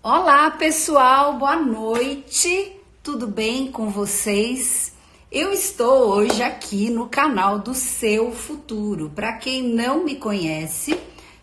Olá, pessoal, boa noite. Tudo bem com vocês? Eu estou hoje aqui no canal do Seu Futuro. Para quem não me conhece,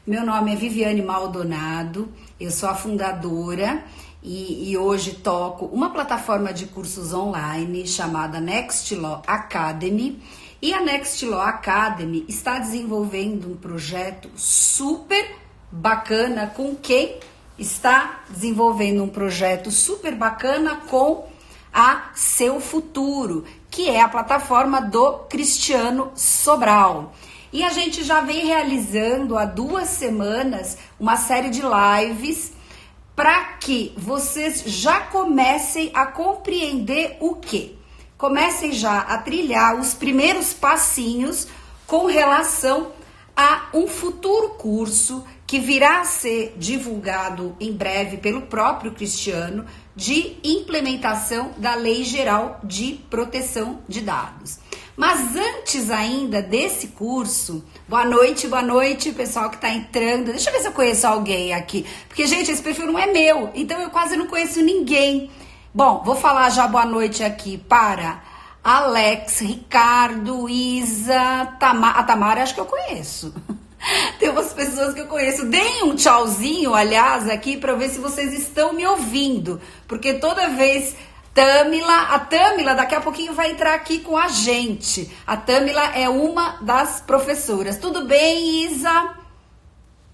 meu nome é Viviane Maldonado, eu sou a fundadora e hoje toco uma plataforma de cursos online chamada Next Law Academy. E a Next Law Academy está desenvolvendo um projeto super bacana com quem está desenvolvendo um projeto super bacana com a Seu Futuro, que é a plataforma do Cristiano Sobral. E a gente já vem realizando há 2 semanas uma série de lives para que vocês já comecem a compreender o quê? Comecem já a trilhar os primeiros passinhos com relação a um futuro curso que virá a ser divulgado em breve pelo próprio Cristiano, de implementação da Lei Geral de Proteção de Dados. Mas antes ainda desse curso, boa noite, pessoal que está entrando. Deixa eu ver se eu conheço alguém aqui, porque, gente, esse perfil não é meu, então eu quase não conheço ninguém. Bom, vou falar já boa noite aqui para Alex, Ricardo, Isa, a Tamara, acho que eu conheço. Tem umas pessoas que eu conheço. Deem um tchauzinho, aliás, aqui para ver se vocês estão me ouvindo. Porque toda vez a Tâmila daqui a pouquinho vai entrar aqui com a gente. A Tâmila é uma das professoras. Tudo bem, Isa?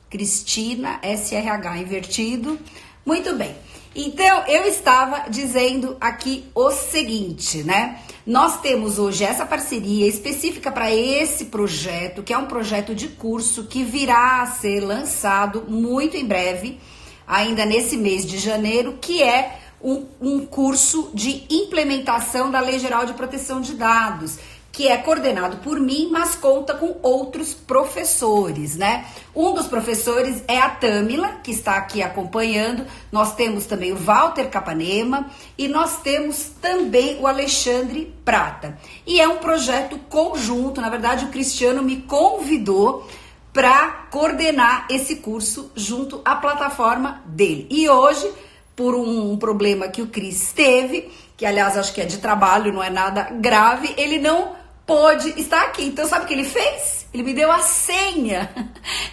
Cristina, SRH invertido. Muito bem. Então, eu estava dizendo aqui o seguinte, né? Nós temos hoje essa parceria específica para esse projeto, que é um projeto de curso que virá a ser lançado muito em breve, ainda nesse mês de janeiro, que é um curso de implementação da Lei Geral de Proteção de Dados, que é coordenado por mim, mas conta com outros professores, né? Um dos professores é a Tâmila, que está aqui acompanhando. Nós temos também o Walter Capanema e nós temos também o Alexandre Prata. E é um projeto conjunto, na verdade o Cristiano me convidou para coordenar esse curso junto à plataforma dele. E hoje, por um problema que o Cris teve, que aliás acho que é de trabalho, não é nada grave, ele não pôde estar aqui. Então sabe o que ele fez? Ele me deu a senha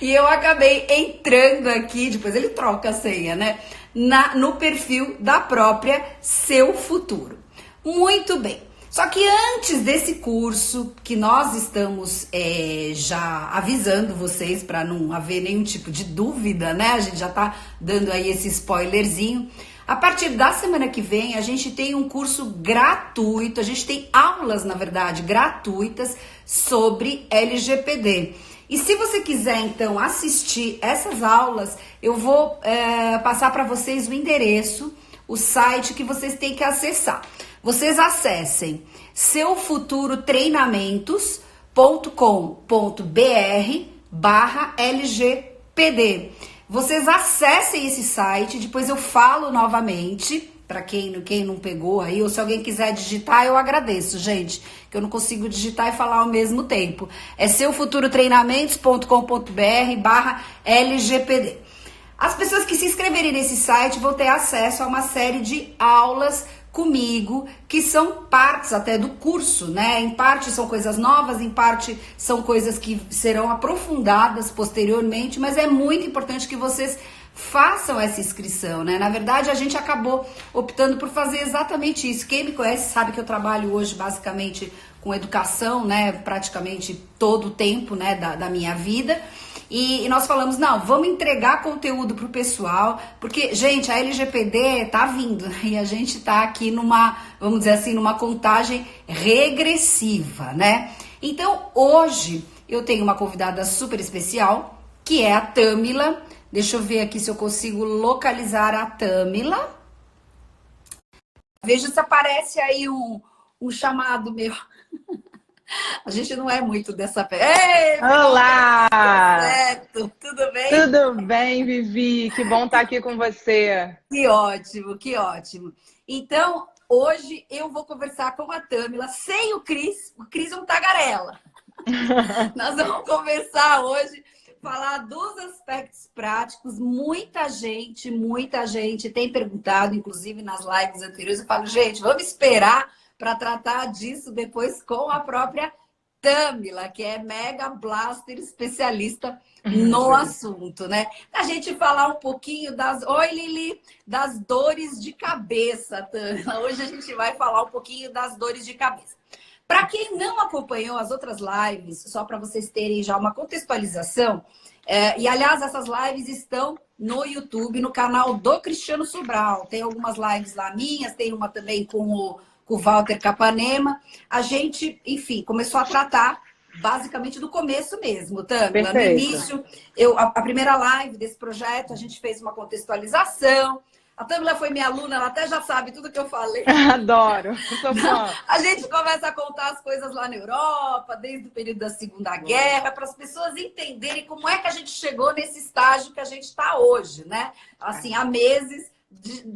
e eu acabei entrando aqui, depois ele troca a senha, né? No perfil da própria Seu Futuro. Muito bem. Só que antes desse curso, que nós estamos já avisando vocês para não haver nenhum tipo de dúvida, né? A gente já tá dando aí esse spoilerzinho. A partir da semana que vem, a gente tem um curso gratuito, a gente tem aulas, na verdade, gratuitas sobre LGPD. E se você quiser, então, assistir essas aulas, eu vou passar para vocês o endereço, o site que vocês têm que acessar. Vocês acessem seufuturotreinamentos.com.br/LGPD. Vocês acessem esse site, depois eu falo novamente, para quem não pegou aí, ou se alguém quiser digitar, eu agradeço, gente, que eu não consigo digitar e falar ao mesmo tempo. É seufuturotreinamentos.com.br/LGPD. As pessoas que se inscreverem nesse site vão ter acesso a uma série de aulas comigo, que são partes até do curso, né? Em parte são coisas novas, em parte são coisas que serão aprofundadas posteriormente, mas é muito importante que vocês façam essa inscrição, né? Na verdade, a gente acabou optando por fazer exatamente isso. Quem me conhece sabe que eu trabalho hoje basicamente com educação, né? Praticamente todo o tempo, né? Da minha vida. E nós falamos, não, vamos entregar conteúdo pro pessoal, porque, gente, a LGPD tá vindo, e a gente tá aqui numa, vamos dizer assim, numa contagem regressiva, né? Então, hoje, eu tenho uma convidada super especial, que é a Tâmila. Deixa eu ver aqui se eu consigo localizar a Tâmila. Veja se aparece aí um chamado meu. A gente não é muito dessa... Ei, olá! Certo. Tudo bem? Tudo bem, Vivi? Que bom estar aqui com você. Que ótimo, que ótimo. Então, hoje eu vou conversar com a Tâmila sem o Cris é um tagarela. Nós vamos conversar hoje falar dos aspectos práticos. Muita gente tem perguntado, inclusive nas lives anteriores. Eu falo, gente, vamos esperar para tratar disso depois com a própria Tâmila, que é Mega Blaster especialista no assunto, né? A gente falar um pouquinho das... Oi, Lili! Das dores de cabeça, Tâmila. Hoje a gente vai falar um pouquinho das dores de cabeça. Para quem não acompanhou as outras lives, só para vocês terem já uma contextualização, e aliás, essas lives estão no YouTube, no canal do Cristiano Sobral. Tem algumas lives lá minhas, tem uma também com o Walter Capanema. A gente, enfim, começou a tratar basicamente do começo mesmo, Tâmila. No início, a primeira live desse projeto, a gente fez uma contextualização. A Tâmila foi minha aluna, ela até já sabe tudo que eu falei. Adoro, sou fã. A gente começa a contar as coisas lá na Europa, desde o período da Segunda Guerra, para as pessoas entenderem como é que a gente chegou nesse estágio que a gente está hoje, né? Assim, há meses,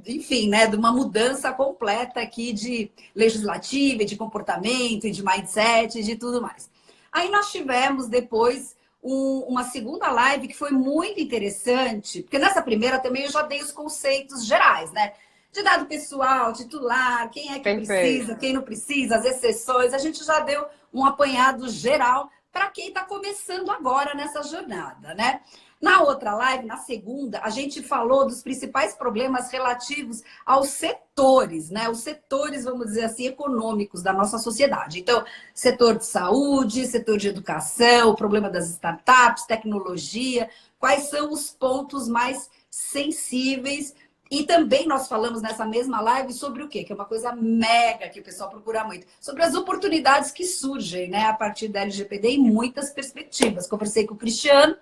enfim, né? De uma mudança completa aqui de legislativa, de comportamento, de mindset, de tudo mais. Aí nós tivemos depois uma segunda live que foi muito interessante, porque nessa primeira também eu já dei os conceitos gerais, né? De dado pessoal, titular, quem é que precisa, quem não precisa, as exceções. A gente já deu um apanhado geral para quem está começando agora nessa jornada, né? Na outra live, na segunda, a gente falou dos principais problemas relativos aos setores, né? Os setores, vamos dizer assim, econômicos da nossa sociedade. Então, setor de saúde, setor de educação, o problema das startups, tecnologia, quais são os pontos mais sensíveis. E também nós falamos nessa mesma live sobre o quê? Que é uma coisa mega que o pessoal procura muito. Sobre as oportunidades que surgem, né? A partir da LGPD em muitas perspectivas. Conversei com o Cristiano,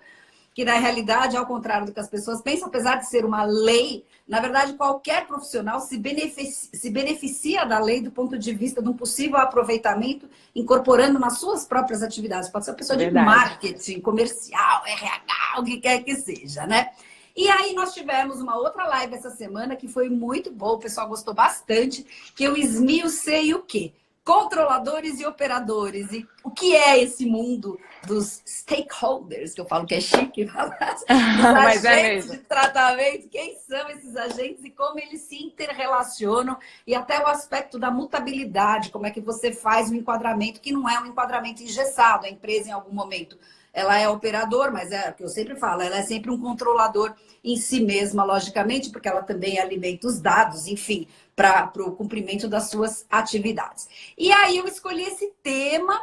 que na realidade, ao contrário do que as pessoas pensam, apesar de ser uma lei, na verdade, qualquer profissional se beneficia da lei do ponto de vista de um possível aproveitamento, incorporando nas suas próprias atividades. Pode ser uma pessoa de marketing, comercial, RH, o que quer que seja, né? E aí nós tivemos uma outra live essa semana que foi muito boa, o pessoal gostou bastante, que eu esmiucei o quê? Controladores e operadores. E o que é esse mundo dos stakeholders, que eu falo que é chique falar, dos agentes de tratamento, quem são esses agentes e como eles se interrelacionam, e até o aspecto da mutabilidade, como é que você faz um enquadramento que não é um enquadramento engessado, a empresa em algum momento ela é operador, mas é o que eu sempre falo, ela é sempre um controlador em si mesma, logicamente, porque ela também alimenta os dados, enfim, para o cumprimento das suas atividades. E aí eu escolhi esse tema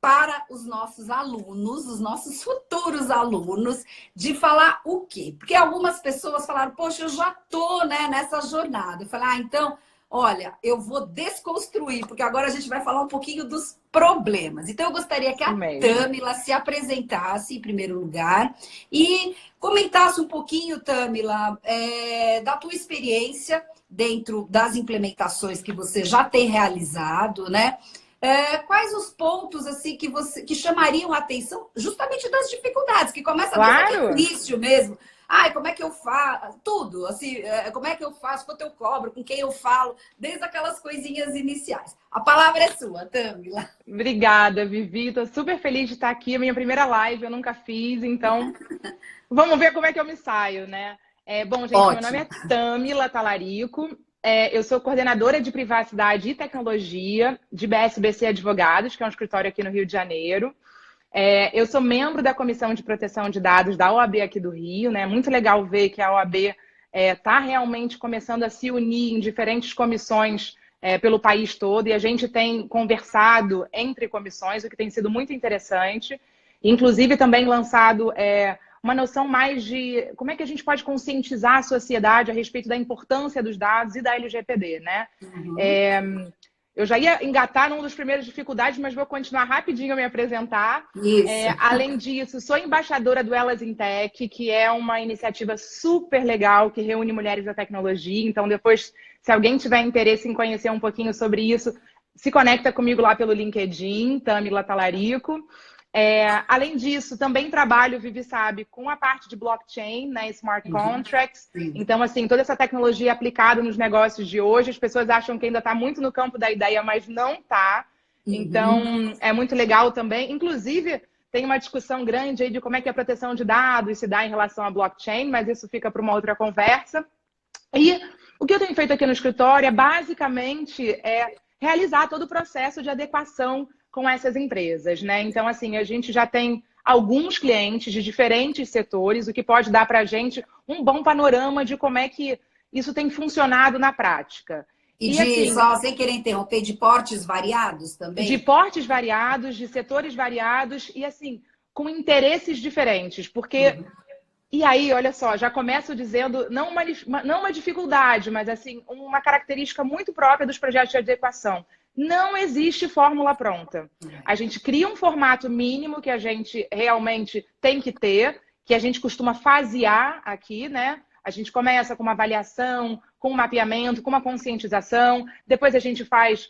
para os nossos alunos, os nossos futuros alunos, de falar o quê? Porque algumas pessoas falaram, poxa, eu já estou, né, nessa jornada. Eu falei, então, olha, eu vou desconstruir, porque agora a gente vai falar um pouquinho dos problemas. Então, eu gostaria que a Tâmila se apresentasse, em primeiro lugar, e comentasse um pouquinho, Tâmila, da tua experiência dentro das implementações que você já tem realizado, né? Quais os pontos assim que chamariam a atenção justamente das dificuldades, que começa desde o início mesmo. Ai, como é que eu faço? Tudo, assim, como é que eu faço, quanto eu cobro, com quem eu falo, desde aquelas coisinhas iniciais. A palavra é sua, Tâmila. Obrigada, Vivi. Tô super feliz de estar aqui. A minha primeira live eu nunca fiz, então vamos ver como é que eu me saio, né? Bom, gente, Meu nome é Tâmila Talarico. Eu sou coordenadora de privacidade e tecnologia de BSBC Advogados, que é um escritório aqui no Rio de Janeiro. Eu sou membro da Comissão de Proteção de Dados da OAB aqui do Rio, né? Muito legal ver que a OAB está realmente começando a se unir em diferentes comissões pelo país todo, e a gente tem conversado entre comissões, o que tem sido muito interessante. Inclusive também lançado uma noção mais de como é que a gente pode conscientizar a sociedade a respeito da importância dos dados e da LGPD, né? Uhum. Eu já ia engatar num dos primeiros dificuldades, mas vou continuar rapidinho a me apresentar. Além disso, sou embaixadora do Elas in Tech, que é uma iniciativa super legal que reúne mulheres da tecnologia. Então, depois, se alguém tiver interesse em conhecer um pouquinho sobre isso, se conecta comigo lá pelo LinkedIn, Tâmila Talarico. Além disso, também trabalho, Vivi sabe, com a parte de blockchain, né, smart contracts. Então, assim, toda essa tecnologia aplicada nos negócios de hoje, as pessoas acham que ainda está muito no campo da ideia, mas não está. Então, é muito legal também. Inclusive, tem uma discussão grande aí de como é que a proteção de dados se dá em relação à blockchain, mas isso fica para uma outra conversa. E o que eu tenho feito aqui no escritório é basicamente realizar todo o processo de adequação com essas empresas, né? Então, assim, a gente já tem alguns clientes de diferentes setores, o que pode dar para a gente um bom panorama de como é que isso tem funcionado na prática. E assim, só sem querer interromper, de portes variados também? De portes variados, de setores variados e, assim, com interesses diferentes, porque... E aí, olha só, já começo dizendo, não uma dificuldade, mas assim, uma característica muito própria dos projetos de adequação. Não existe fórmula pronta. A gente cria um formato mínimo que a gente realmente tem que ter, que a gente costuma fasear aqui, né? A gente começa com uma avaliação, com um mapeamento, com uma conscientização, depois a gente faz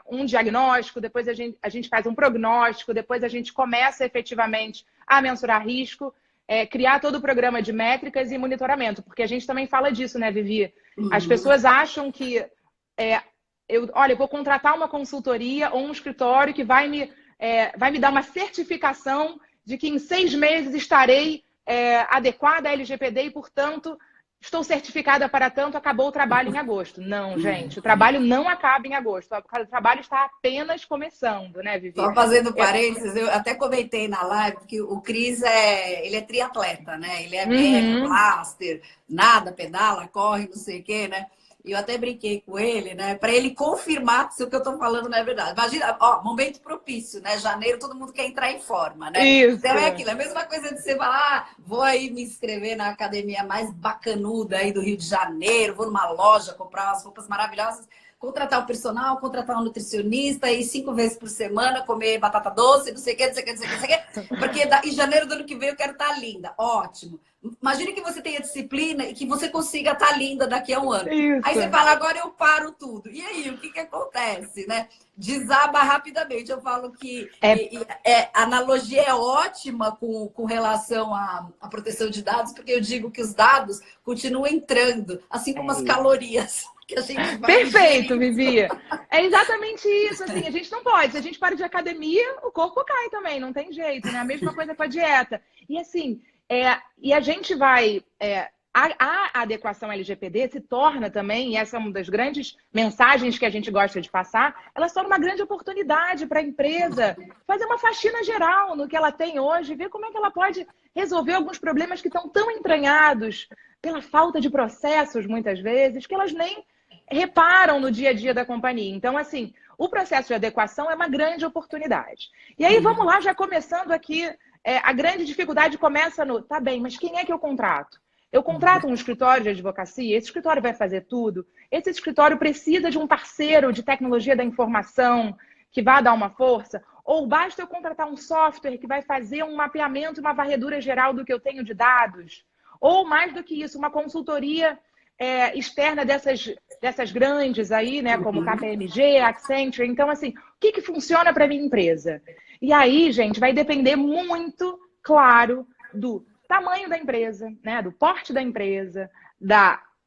um diagnóstico, depois a gente faz um prognóstico, depois a gente começa efetivamente a mensurar risco, criar todo o programa de métricas e monitoramento, porque a gente também fala disso, né, Vivi? As pessoas acham que, eu vou contratar uma consultoria ou um escritório que vai me dar uma certificação de que em 6 meses estarei adequada à LGPD e, portanto, estou certificada para tanto, acabou o trabalho em agosto. Não, gente, o trabalho não acaba em agosto. O trabalho está apenas começando, né, Vivi? Só fazendo parênteses, eu até comentei na live que o Cris ele é triatleta, né? Ele é blaster, nada, pedala, corre, não sei o quê, né? E eu até brinquei com ele, né? Para ele confirmar se o que eu tô falando não é verdade. Imagina, ó, momento propício, né? Janeiro, todo mundo quer entrar em forma, né? Isso. Então é aquilo, é a mesma coisa de você falar, vou aí me inscrever na academia mais bacanuda aí do Rio de Janeiro, vou numa loja comprar umas roupas maravilhosas, contratar um personal, contratar um nutricionista e 5 vezes por semana comer batata doce, não sei o que, não sei o que, não sei o que, não sei o que. Porque em janeiro do ano que vem eu quero estar linda. Ótimo. Imagine que você tenha disciplina e que você consiga estar linda daqui a um ano. Isso. Aí você fala, agora eu paro tudo. E aí, o que acontece, né? Desaba rapidamente. Eu falo que a analogia é ótima com relação à proteção de dados, porque eu digo que os dados continuam entrando, assim como as calorias. Que a gente vai Perfeito, Vivi. É exatamente isso. Assim, a gente não pode. Se a gente para de academia, o corpo cai também. Não tem jeito, né? A mesma coisa com a dieta. E assim, e a gente vai... A adequação LGPD se torna também, e essa é uma das grandes mensagens que a gente gosta de passar, ela se torna uma grande oportunidade para a empresa fazer uma faxina geral no que ela tem hoje, ver como é que ela pode resolver alguns problemas que estão tão entranhados pela falta de processos, muitas vezes, que elas nem reparam no dia a dia da companhia. Então, assim, o processo de adequação é uma grande oportunidade. E aí, vamos lá, já começando aqui, a grande dificuldade começa no, tá bem, mas quem é que eu contrato? Eu contrato um escritório de advocacia, esse escritório vai fazer tudo, esse escritório precisa de um parceiro de tecnologia da informação que vá dar uma força, ou basta eu contratar um software que vai fazer um mapeamento e uma varredura geral do que eu tenho de dados, ou mais do que isso, uma consultoria externa dessas grandes aí, né, como KPMG, Accenture. Então, assim, o que funciona para minha empresa? E aí, gente, vai depender muito, claro, do tamanho da empresa, né, do porte da empresa,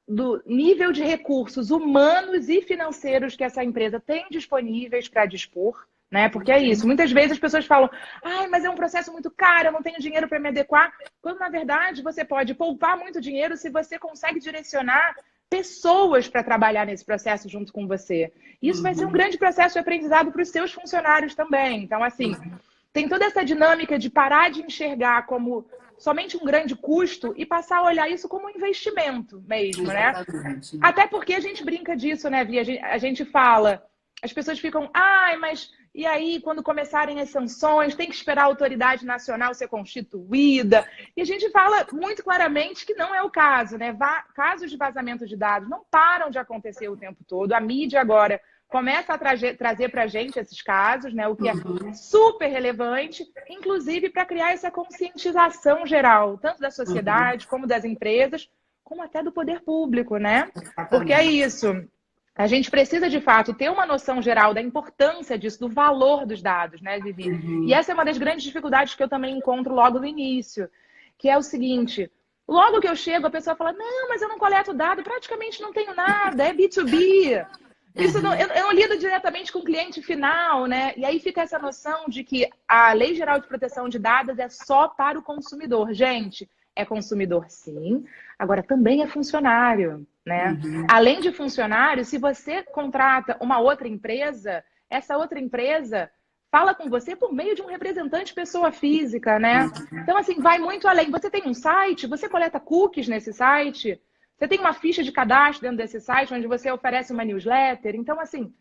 do nível de recursos humanos e financeiros que essa empresa tem disponíveis para dispor, né? Porque é isso. Muitas vezes as pessoas falam, ai, mas é um processo muito caro, eu não tenho dinheiro para me adequar. Quando, na verdade, você pode poupar muito dinheiro se você consegue direcionar pessoas para trabalhar nesse processo junto com você. Isso vai ser um grande processo de aprendizado para os seus funcionários também. Então, assim, tem toda essa dinâmica de parar de enxergar como somente um grande custo e passar a olhar isso como um investimento mesmo, né? Até porque a gente brinca disso, né, Vi? A gente fala, as pessoas ficam, ai, mas e aí, quando começarem as sanções, tem que esperar a autoridade nacional ser constituída. E a gente fala muito claramente que não é o caso, né? Casos de vazamento de dados não param de acontecer o tempo todo. A mídia agora começa a trazer para a gente esses casos, né? O que é super relevante, inclusive para criar essa conscientização geral, tanto da sociedade, como das empresas, como até do poder público, né? Porque é isso. A gente precisa, de fato, ter uma noção geral da importância disso, do valor dos dados, né, Vivi? E essa é uma das grandes dificuldades que eu também encontro logo no início, que é o seguinte, logo que eu chego, a pessoa fala, não, mas eu não coleto dado, praticamente não tenho nada, é B2B. Isso não, eu não lido diretamente com o cliente final, né? E aí fica essa noção de que a Lei Geral de Proteção de Dados é só para o consumidor. Gente, é consumidor sim, agora também é funcionário, né? Além de funcionário, se você contrata uma outra empresa, essa outra empresa fala com você por meio de um representante pessoa física, né? Então, assim, vai muito além. Você tem um site, você coleta cookies nesse site, você tem uma ficha de cadastro dentro desse site, onde você oferece uma newsletter. Então, assim,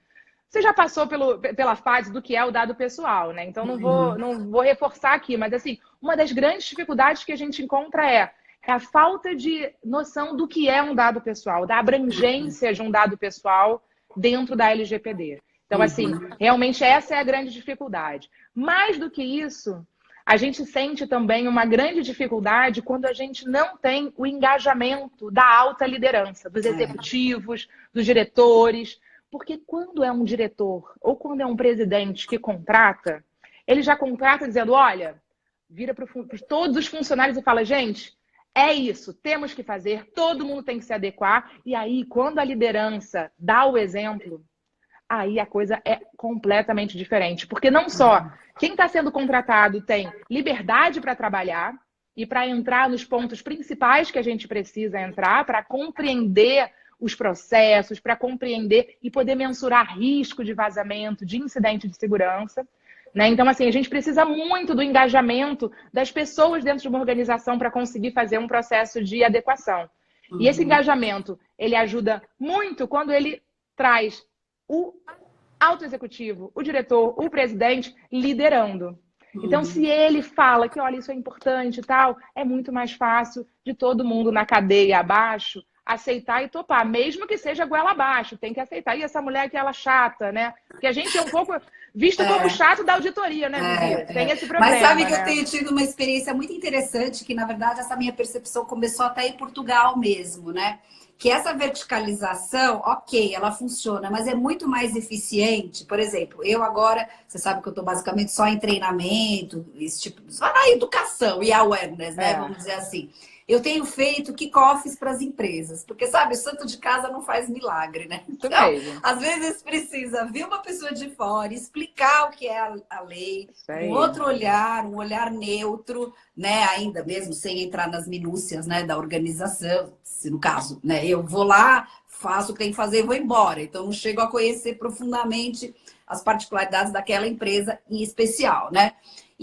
você já passou pela fase do que é o dado pessoal, né? Então, não vou reforçar aqui, mas, assim, uma das grandes dificuldades que a gente encontra é a falta de noção do que é um dado pessoal, da abrangência de um dado pessoal dentro da LGPD. Então, assim, realmente essa é a grande dificuldade. Mais do que isso, a gente sente também uma grande dificuldade quando a gente não tem o engajamento da alta liderança, dos executivos, dos diretores. Porque quando é um diretor ou quando é um presidente que contrata, ele já contrata dizendo, olha, vira para todos os funcionários e fala, gente, é isso, temos que fazer, todo mundo tem que se adequar. E aí, quando a liderança dá o exemplo, aí a coisa é completamente diferente. Porque não só quem está sendo contratado tem liberdade para trabalhar e para entrar nos pontos principais que a gente precisa entrar, para compreender os processos, para compreender e poder mensurar risco de vazamento, de incidente de segurança. Né? Então, assim, a gente precisa muito do engajamento das pessoas dentro de uma organização para conseguir fazer um processo de adequação. E esse engajamento, ele ajuda muito quando ele traz o alto executivo, o diretor, o presidente liderando. Então, se ele fala que, olha, isso é importante e tal, é muito mais fácil de todo mundo na cadeia abaixo aceitar e topar, mesmo que seja goela abaixo, tem que aceitar. E essa mulher que ela chata, né? Porque a gente é um pouco visto como chato da auditoria, né, Vivi? Tem esse problema. Mas sabe que né? eu tenho tido uma experiência muito interessante, que na verdade essa minha percepção começou até em Portugal mesmo, né? Que essa verticalização, ok, ela funciona, mas é muito mais eficiente. Por exemplo, eu agora, você sabe que eu estou basicamente só em treinamento, esse tipo, só na educação e awareness, né? Vamos dizer assim. Eu tenho feito kickoffs para as empresas, porque, sabe, o santo de casa não faz milagre, né? Então, às vezes precisa vir uma pessoa de fora, explicar o que é a lei, um outro olhar, um olhar neutro, né? Ainda mesmo sem entrar nas minúcias, né, da organização, se no caso, né? Eu vou lá, faço o que tem que fazer e vou embora. Então, não chego a conhecer profundamente as particularidades daquela empresa em especial, né?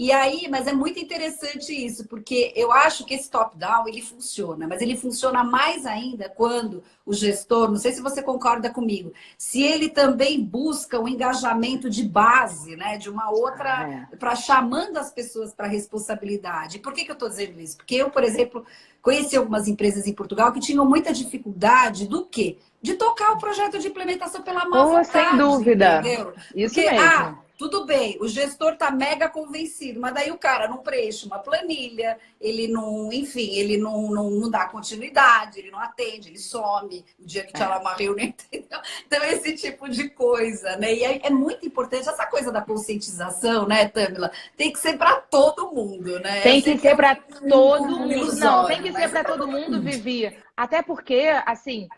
E aí, mas é muito interessante isso, porque eu acho que esse top-down, ele funciona, mas ele funciona mais ainda quando o gestor, não sei se você concorda comigo, se ele também busca um engajamento de base, né, de uma outra, para chamando as pessoas para a responsabilidade. Por que eu estou dizendo isso? Porque eu, por exemplo, conheci algumas empresas em Portugal que tinham muita dificuldade do quê? De tocar o projeto de implementação pela má vontade, sem dúvida. entendeu? Isso porque, mesmo. Tudo bem, o gestor tá mega convencido, mas daí o cara não preenche uma planilha, ele não, enfim, ele não dá continuidade, ele não atende, ele some o dia que tinha lá uma reunião, entendeu? Então, esse tipo de coisa, né? E é muito importante essa coisa da conscientização, né, Tâmila? Tem que ser para todo mundo, né? Tem que ser para todo mundo. Não, tem que ser para todo mundo, Vivi. Até porque, assim,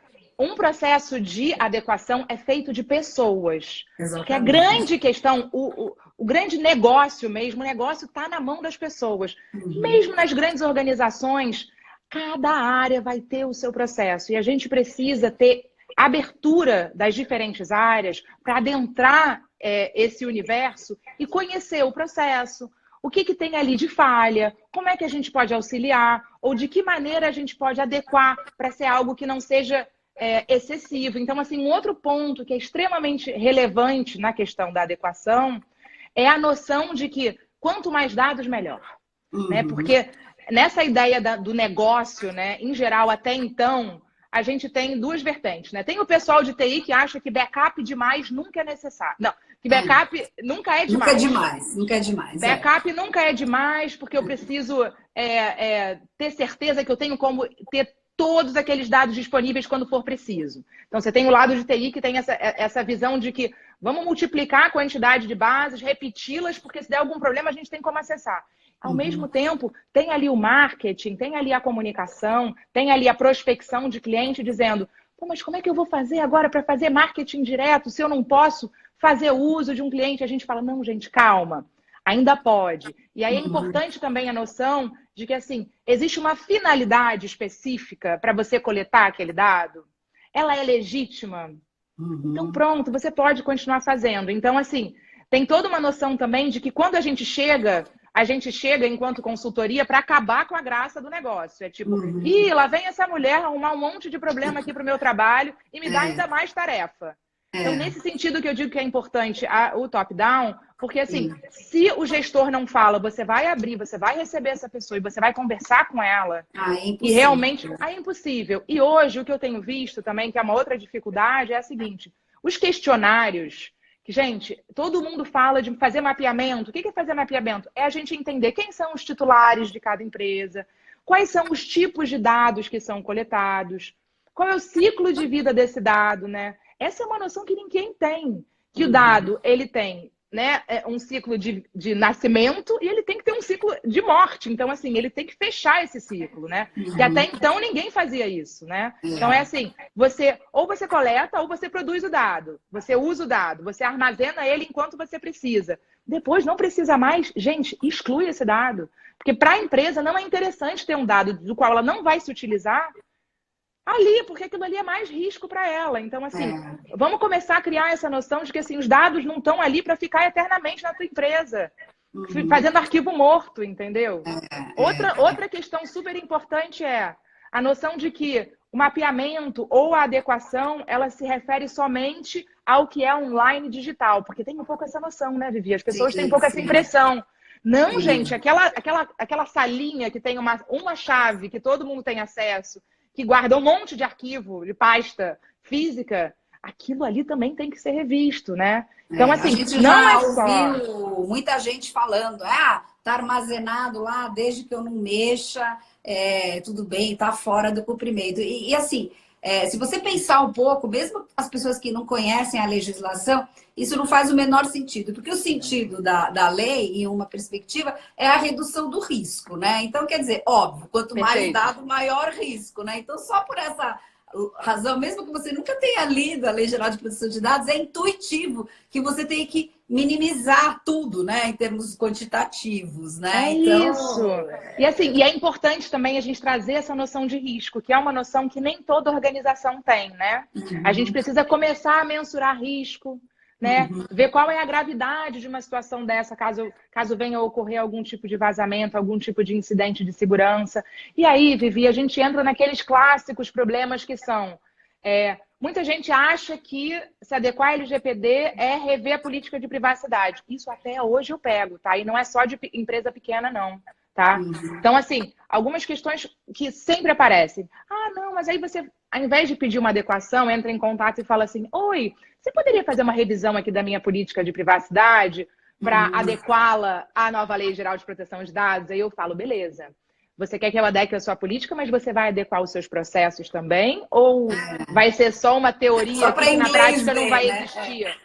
um processo de adequação é feito de pessoas. Exatamente. Porque a grande questão, o grande negócio mesmo, o negócio está na mão das pessoas. Mesmo nas grandes organizações, cada área vai ter o seu processo. E a gente precisa ter abertura das diferentes áreas para adentrar esse universo e conhecer o processo. O que tem ali de falha, como é que a gente pode auxiliar, ou de que maneira a gente pode adequar para ser algo que não seja excessivo. Então, assim, um outro ponto que é extremamente relevante na questão da adequação é a noção de que quanto mais dados, melhor. Né? Porque nessa ideia do negócio, né, em geral, até então, a gente tem duas vertentes. Né? Tem o pessoal de TI que acha que backup demais nunca é necessário. Não, que backup nunca é demais. Nunca é demais, nunca é demais. Backup nunca é demais, porque eu preciso ter certeza que eu tenho como ter todos aqueles dados disponíveis quando for preciso. Então, você tem o lado de TI que tem essa visão de que vamos multiplicar a quantidade de bases, repeti-las, porque se der algum problema, a gente tem como acessar. Ao mesmo tempo, tem ali o marketing, tem ali a comunicação, tem ali a prospecção de cliente dizendo, Pô, mas como é que eu vou fazer agora para fazer marketing direto se eu não posso fazer uso de um cliente? A gente fala, não, gente, calma, ainda pode. E aí é importante também a noção de que, assim, existe uma finalidade específica para você coletar aquele dado? Ela é legítima? Então, pronto, você pode continuar fazendo. Então, assim, tem toda uma noção também de que quando a gente chega enquanto consultoria para acabar com a graça do negócio. É tipo, ih, lá vem essa mulher arrumar um monte de problema aqui para o meu trabalho e me dá ainda mais tarefa. Então, nesse sentido que eu digo que é importante o top-down, porque assim, se o gestor não fala, você vai abrir, você vai receber essa pessoa e você vai conversar com ela, e realmente é impossível. E hoje, o que eu tenho visto também, que é uma outra dificuldade, é a seguinte, os questionários, que, gente, todo mundo fala de fazer mapeamento. O que é fazer mapeamento? É a gente entender quem são os titulares de cada empresa, quais são os tipos de dados que são coletados, qual é o ciclo de vida desse dado, né? Essa é uma noção que ninguém tem. Que o dado, ele tem, né, um ciclo de nascimento e ele tem que ter um ciclo de morte. Então, assim, ele tem que fechar esse ciclo, né? E até então ninguém fazia isso, né? Então, é assim, ou você coleta ou você produz o dado. Você usa o dado, você armazena ele enquanto você precisa. Depois não precisa mais, gente, exclui esse dado. Porque para a empresa não é interessante ter um dado do qual ela não vai se utilizar ali, porque aquilo ali é mais risco para ela. Então, assim, vamos começar a criar essa noção de que assim, os dados não estão ali para ficar eternamente na tua empresa, fazendo arquivo morto, entendeu? Outra questão super importante é a noção de que o mapeamento ou a adequação, ela se refere somente ao que é online digital, porque tem um pouco essa noção, né, Vivi? As pessoas têm um pouco essa impressão. Não, gente, aquela salinha que tem uma chave que todo mundo tem acesso, que guarda um monte de arquivo, de pasta física, aquilo ali também tem que ser revisto, né? Então, assim, a gente não já é só... ouviu muita gente falando, tá armazenado lá desde que eu não mexa, tudo bem, tá fora do cumprimento. E assim, se você pensar um pouco, mesmo as pessoas que não conhecem a legislação, isso não faz o menor sentido, porque o sentido da lei, em uma perspectiva, é a redução do risco, né? Então, quer dizer, óbvio, quanto mais dado, maior risco, né? Então, só por essa razão, mesmo que você nunca tenha lido a Lei Geral de Proteção de Dados, é intuitivo que você tem que minimizar tudo, né? Em termos quantitativos, né? Então... isso! E assim, e é importante também a gente trazer essa noção de risco, que é uma noção que nem toda organização tem, né? A gente precisa começar a mensurar risco, né? Ver qual é a gravidade de uma situação dessa, caso venha a ocorrer algum tipo de vazamento, algum tipo de incidente de segurança. E aí, Vivi, a gente entra naqueles clássicos problemas que são... muita gente acha que se adequar à LGPD é rever a política de privacidade. Isso até hoje eu pego, tá? E não é só de empresa pequena, não, tá? Então, assim, algumas questões que sempre aparecem. Não, mas aí você, ao invés de pedir uma adequação, entra em contato e fala assim, oi, você poderia fazer uma revisão aqui da minha política de privacidade para adequá-la à nova Lei Geral de Proteção de Dados? Aí eu falo, beleza. Você quer que eu adeque a sua política, mas você vai adequar os seus processos também? Ou vai ser só uma teoria que na prática não vai existir?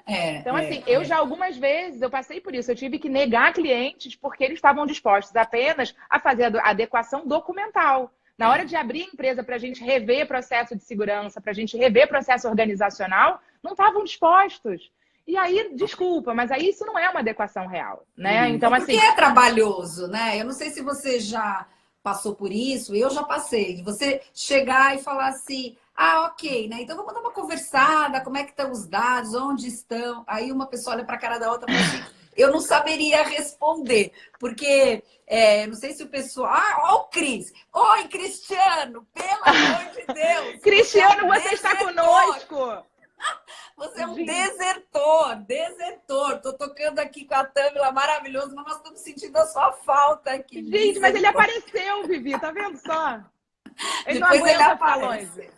Então, assim, eu já algumas vezes, eu passei por isso. Eu tive que negar clientes porque eles estavam dispostos apenas a fazer a adequação documental. Na hora de abrir a empresa para a gente rever processo de segurança, para a gente rever processo organizacional, não estavam dispostos. E aí, desculpa, mas aí isso não é uma adequação real, né? Então, porque é trabalhoso, né? Eu não sei se você já passou por isso, eu já passei. De você chegar e falar assim, ok, né? Então vamos dar uma conversada, como é que estão os dados, onde estão? Aí uma pessoa olha para a cara da outra e fala assim, eu não saberia responder, porque não sei se o pessoal... ó o Cris! Oi, Cristiano! Pelo amor de Deus! Cristiano, você está conosco! Você é um desertor. Tô tocando aqui com a Tâmila, maravilhoso, mas nós estamos sentindo a sua falta aqui. Gente, mas ele apareceu, Vivi, tá vendo só? Ele Depois não aguenta ficar longe.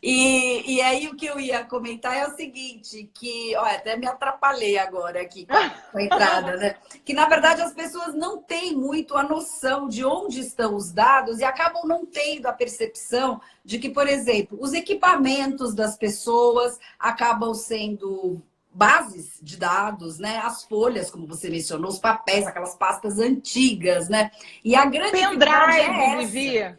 E aí o que eu ia comentar é o seguinte, que, olha, até me atrapalhei agora aqui com a entrada, né? Que, na verdade, as pessoas não têm muito a noção de onde estão os dados e acabam não tendo a percepção de que, por exemplo, os equipamentos das pessoas acabam sendo bases de dados, né? As folhas, como você mencionou, os papéis, aquelas pastas antigas, né? E a grande pendrive, Vivi.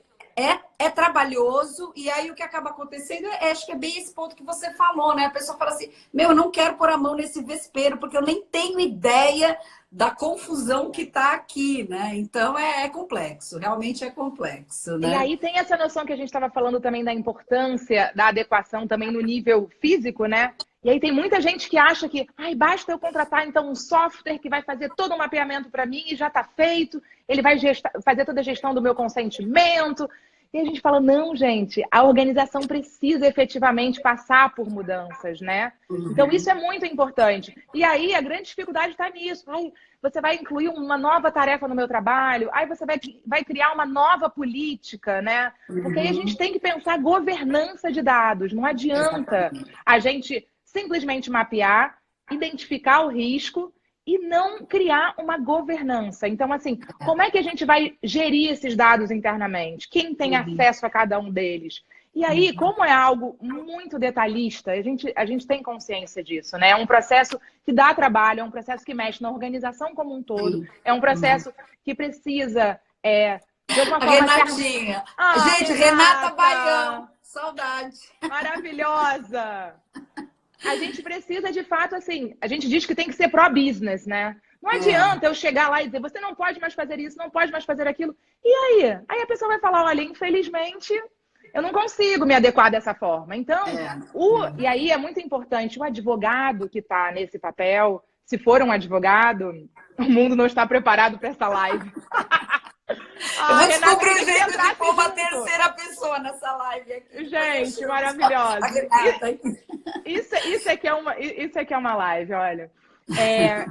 é trabalhoso, e aí o que acaba acontecendo, acho que é bem esse ponto que você falou, né? A pessoa fala assim, meu, eu não quero pôr a mão nesse vespeiro, porque eu nem tenho ideia da confusão que está aqui, né? Então é complexo, realmente é complexo, E né? aí tem essa noção que a gente estava falando também da importância da adequação também no nível físico, né? E aí tem muita gente que acha que, ai, basta eu contratar então um software que vai fazer todo o mapeamento para mim e já está feito, ele vai fazer toda a gestão do meu consentimento. E a gente fala, não, gente, a organização precisa efetivamente passar por mudanças, né? Então isso é muito importante. E aí a grande dificuldade está nisso. Ai, você vai incluir uma nova tarefa no meu trabalho, aí você vai criar uma nova política, né? Porque aí a gente tem que pensar governança de dados. Não adianta Exatamente. a gente simplesmente mapear, identificar o risco e não criar uma governança. Então, assim, como é que a gente vai gerir esses dados internamente? Quem tem acesso a cada um deles? E aí, como é algo muito detalhista, a gente tem consciência disso, né? É um processo que dá trabalho, é um processo que mexe na organização como um todo, Sim. é um processo que precisa, de alguma A forma... Renatinha. Ah, Gente, Renata Baião. Renata! Saudade. Maravilhosa! A gente precisa, de fato, assim, a gente diz que tem que ser pró-business, né? Não É, adianta eu chegar lá e dizer, você não pode mais fazer isso, não pode mais fazer aquilo. E aí? Aí a pessoa vai falar, olha, infelizmente, eu não consigo me adequar dessa forma. Então, e aí é muito importante, o advogado que está nesse papel, se for um advogado, o mundo não está preparado para essa live. Eu Ah, vou Renata, descobrir você um tem que jeito entrar de pôr aqui uma junto. terceira pessoa nessa live aqui. Gente, A maravilhosa. Renata aqui. Isso aqui é uma live, olha.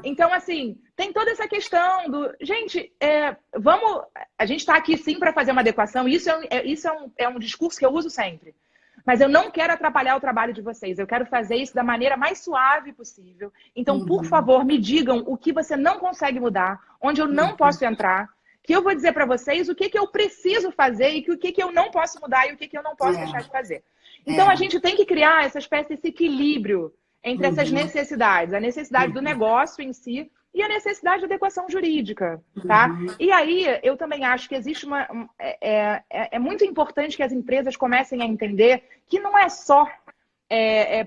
Então, assim, tem toda essa questão do. Gente, vamos. A gente está aqui sim para fazer uma adequação. É um discurso que eu uso sempre. Mas eu não quero atrapalhar o trabalho de vocês. Eu quero fazer isso da maneira mais suave possível. Então, por favor, me digam o que você não consegue mudar, onde eu não posso entrar, que eu vou dizer para vocês o que, que eu preciso fazer e o que, que eu não posso mudar e o que, que eu não posso deixar de fazer. Então, a gente tem que criar essa espécie desse equilíbrio entre essas necessidades. A necessidade do negócio em si e a necessidade de adequação jurídica, tá? E aí, eu também acho que existe é muito importante que as empresas comecem a entender que não é só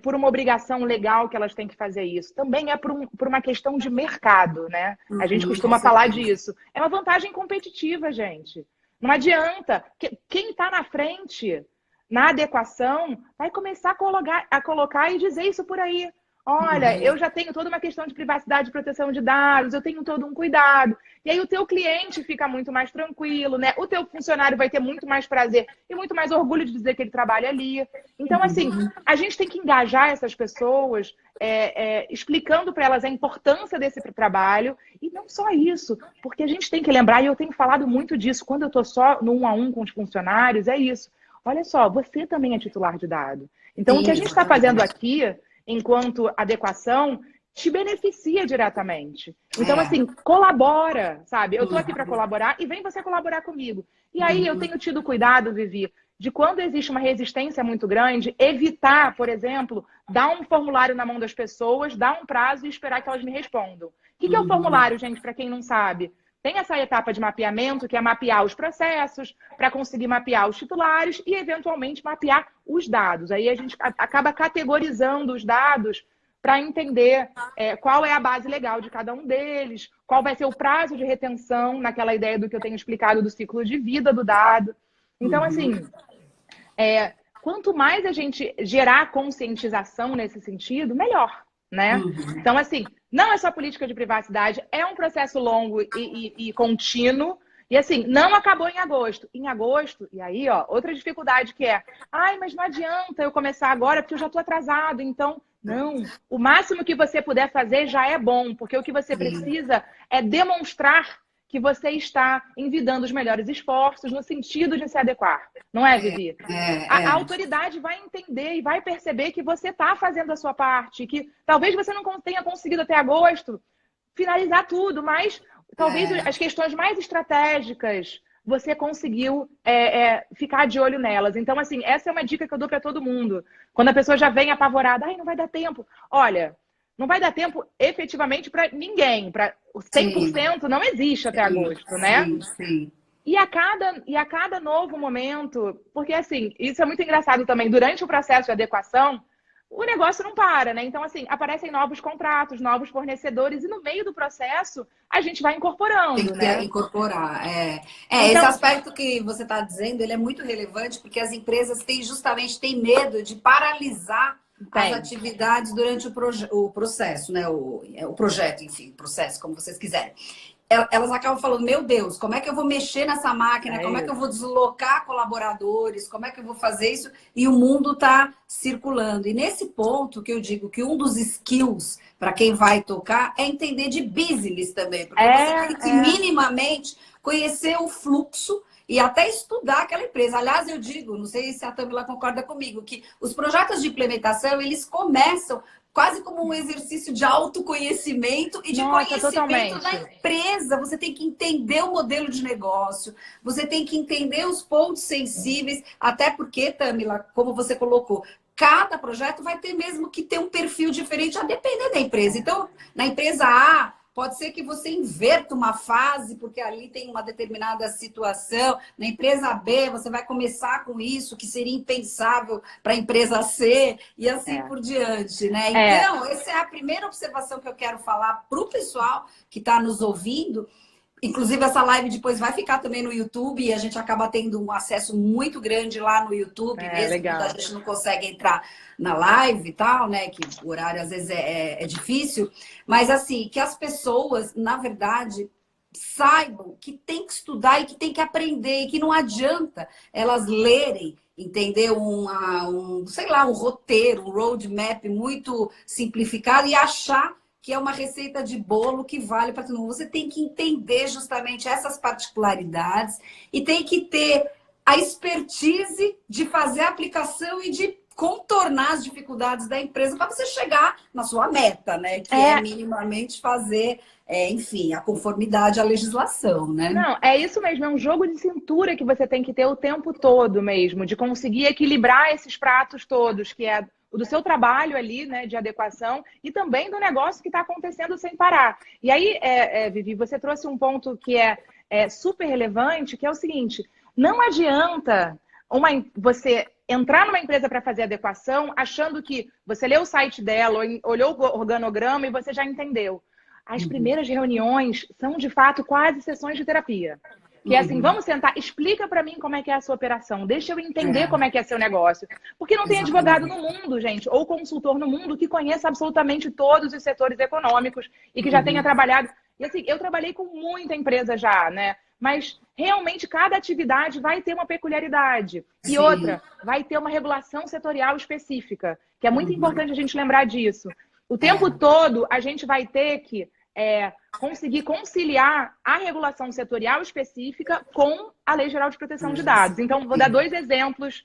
por uma obrigação legal que elas têm que fazer isso. Também é por uma questão de mercado, né? A gente Com costuma falar certeza. disso. É uma vantagem competitiva, gente. Não adianta. Quem está na frente, na adequação, vai começar a colocar e dizer isso por aí. Olha, eu já tenho toda uma questão de privacidade e proteção de dados, eu tenho todo um cuidado. E aí o teu cliente fica muito mais tranquilo, né? O teu funcionário vai ter muito mais prazer e muito mais orgulho de dizer que ele trabalha ali. Então, assim, a gente tem que engajar essas pessoas, explicando para elas a importância desse trabalho. E não só isso, porque a gente tem que lembrar, e eu tenho falado muito disso, quando eu estou só no 1-a-1 com os funcionários, é isso. Olha só, você também é titular de dado. Então, o que a gente está fazendo aqui, enquanto adequação, te beneficia diretamente. Então, assim, colabora, sabe? Eu estou aqui para colaborar e vem você colaborar comigo. E aí eu tenho tido cuidado, Vivi, de quando existe uma resistência muito grande, evitar, por exemplo, dar um formulário na mão das pessoas, dar um prazo e esperar que elas me respondam. O que é o formulário, gente, para quem não sabe? Tem essa etapa de mapeamento, que é mapear os processos, para conseguir mapear os titulares e, eventualmente, mapear os dados. Aí a gente acaba categorizando os dados para entender qual é a base legal de cada um deles, qual vai ser o prazo de retenção, naquela ideia do que eu tenho explicado do ciclo de vida do dado. Então, assim, quanto mais a gente gerar conscientização nesse sentido, melhor, né? Então, assim, não é só política de privacidade, é um processo longo e contínuo. E assim, não acabou em agosto. Em agosto, e aí, ó, outra dificuldade que ai, mas não adianta eu começar agora porque eu já estou atrasado. Então, não. O máximo que você puder fazer já é bom, porque o que você precisa é demonstrar que você está envidando os melhores esforços no sentido de se adequar. Não é, Vivi? A autoridade vai entender e vai perceber que você está fazendo a sua parte, que talvez você não tenha conseguido até agosto finalizar tudo, mas talvez as questões mais estratégicas você conseguiu ficar de olho nelas. Então, assim, essa é uma dica que eu dou para todo mundo. Quando a pessoa já vem apavorada, ai, não vai dar tempo. Olha, não vai dar tempo efetivamente para ninguém. Para 100% não existe até agosto, né? Sim, sim. E a cada novo momento, porque assim, isso é muito engraçado também, durante o processo de adequação, o negócio não para, né? Então, assim, aparecem novos contratos, novos fornecedores, e no meio do processo a gente vai Tem incorporando, que ter, né? incorporar. Esse Então, aspecto que você está dizendo, ele é muito relevante, porque as empresas têm medo de paralisar as tem. atividades durante o processo, né? O projeto, enfim, processo, como vocês quiserem. Elas acabam falando, meu Deus, como é que eu vou mexer nessa máquina? É Como é que eu isso. vou deslocar colaboradores? Como é que eu vou fazer isso? E o mundo está circulando. E nesse ponto que eu digo que um dos skills para quem vai tocar é entender de business também, porque você tem que É. minimamente conhecer o fluxo e até estudar aquela empresa. Aliás, eu digo, não sei se a Tamila concorda comigo, que os projetos de implementação, eles começam quase como um exercício de autoconhecimento e de Nossa, conhecimento da totalmente. empresa. Você tem que entender o modelo de negócio, você tem que entender os pontos sensíveis, até porque, Tamila, como você colocou, cada projeto vai ter mesmo que ter um perfil diferente a depender da empresa. Então, na empresa A, pode ser que você inverta uma fase, porque ali tem uma determinada situação. Na empresa B, você vai começar com isso, que seria impensável para a empresa C, e assim É. por diante, né? É. Então, essa é a primeira observação que eu quero falar para o pessoal que está nos ouvindo. Inclusive, essa live depois vai ficar também no YouTube e a gente acaba tendo um acesso muito grande lá no YouTube, É, mesmo quando a legal. gente não consegue entrar na live e tal, né? Que o horário às vezes é difícil. Mas, assim, que as pessoas, na verdade, saibam que tem que estudar e que tem que aprender e que não adianta elas lerem, entendeu? Sei lá, um roteiro, um roadmap muito simplificado e achar que é uma receita de bolo que vale para todo mundo. Você tem que entender justamente essas particularidades e tem que ter a expertise de fazer a aplicação e de contornar as dificuldades da empresa para você chegar na sua meta, né? Que é É, minimamente fazer, enfim, a conformidade à legislação, né? não, é isso mesmo, é um jogo de cintura que você tem que ter o tempo todo mesmo, de conseguir equilibrar esses pratos todos, que é o do seu trabalho ali, né, de adequação, e também do negócio que está acontecendo sem parar. E aí, Vivi, você trouxe um ponto que é super relevante, que é o seguinte: não adianta você entrar numa empresa para fazer adequação achando que você leu o site dela, ou olhou o organograma e você já entendeu. As Uhum, primeiras reuniões são, de fato, quase sessões de terapia. Que é assim, uhum. vamos sentar, explica para mim como é que é a sua operação, deixa eu entender como É, é que é seu negócio. Porque não tem advogado exatamente. no mundo, gente, ou consultor no mundo que conheça absolutamente todos os setores econômicos e que já tenha Uhum. trabalhado. E assim, eu trabalhei com muita empresa já, né? Mas realmente cada atividade vai ter uma peculiaridade. E Sim. outra, vai ter uma regulação setorial específica, que é muito Uhum. importante a gente lembrar disso. O tempo É, todo a gente vai ter que conseguir conciliar a regulação setorial específica com a Lei Geral de Proteção de Dados. Então, vou dar sim. dois exemplos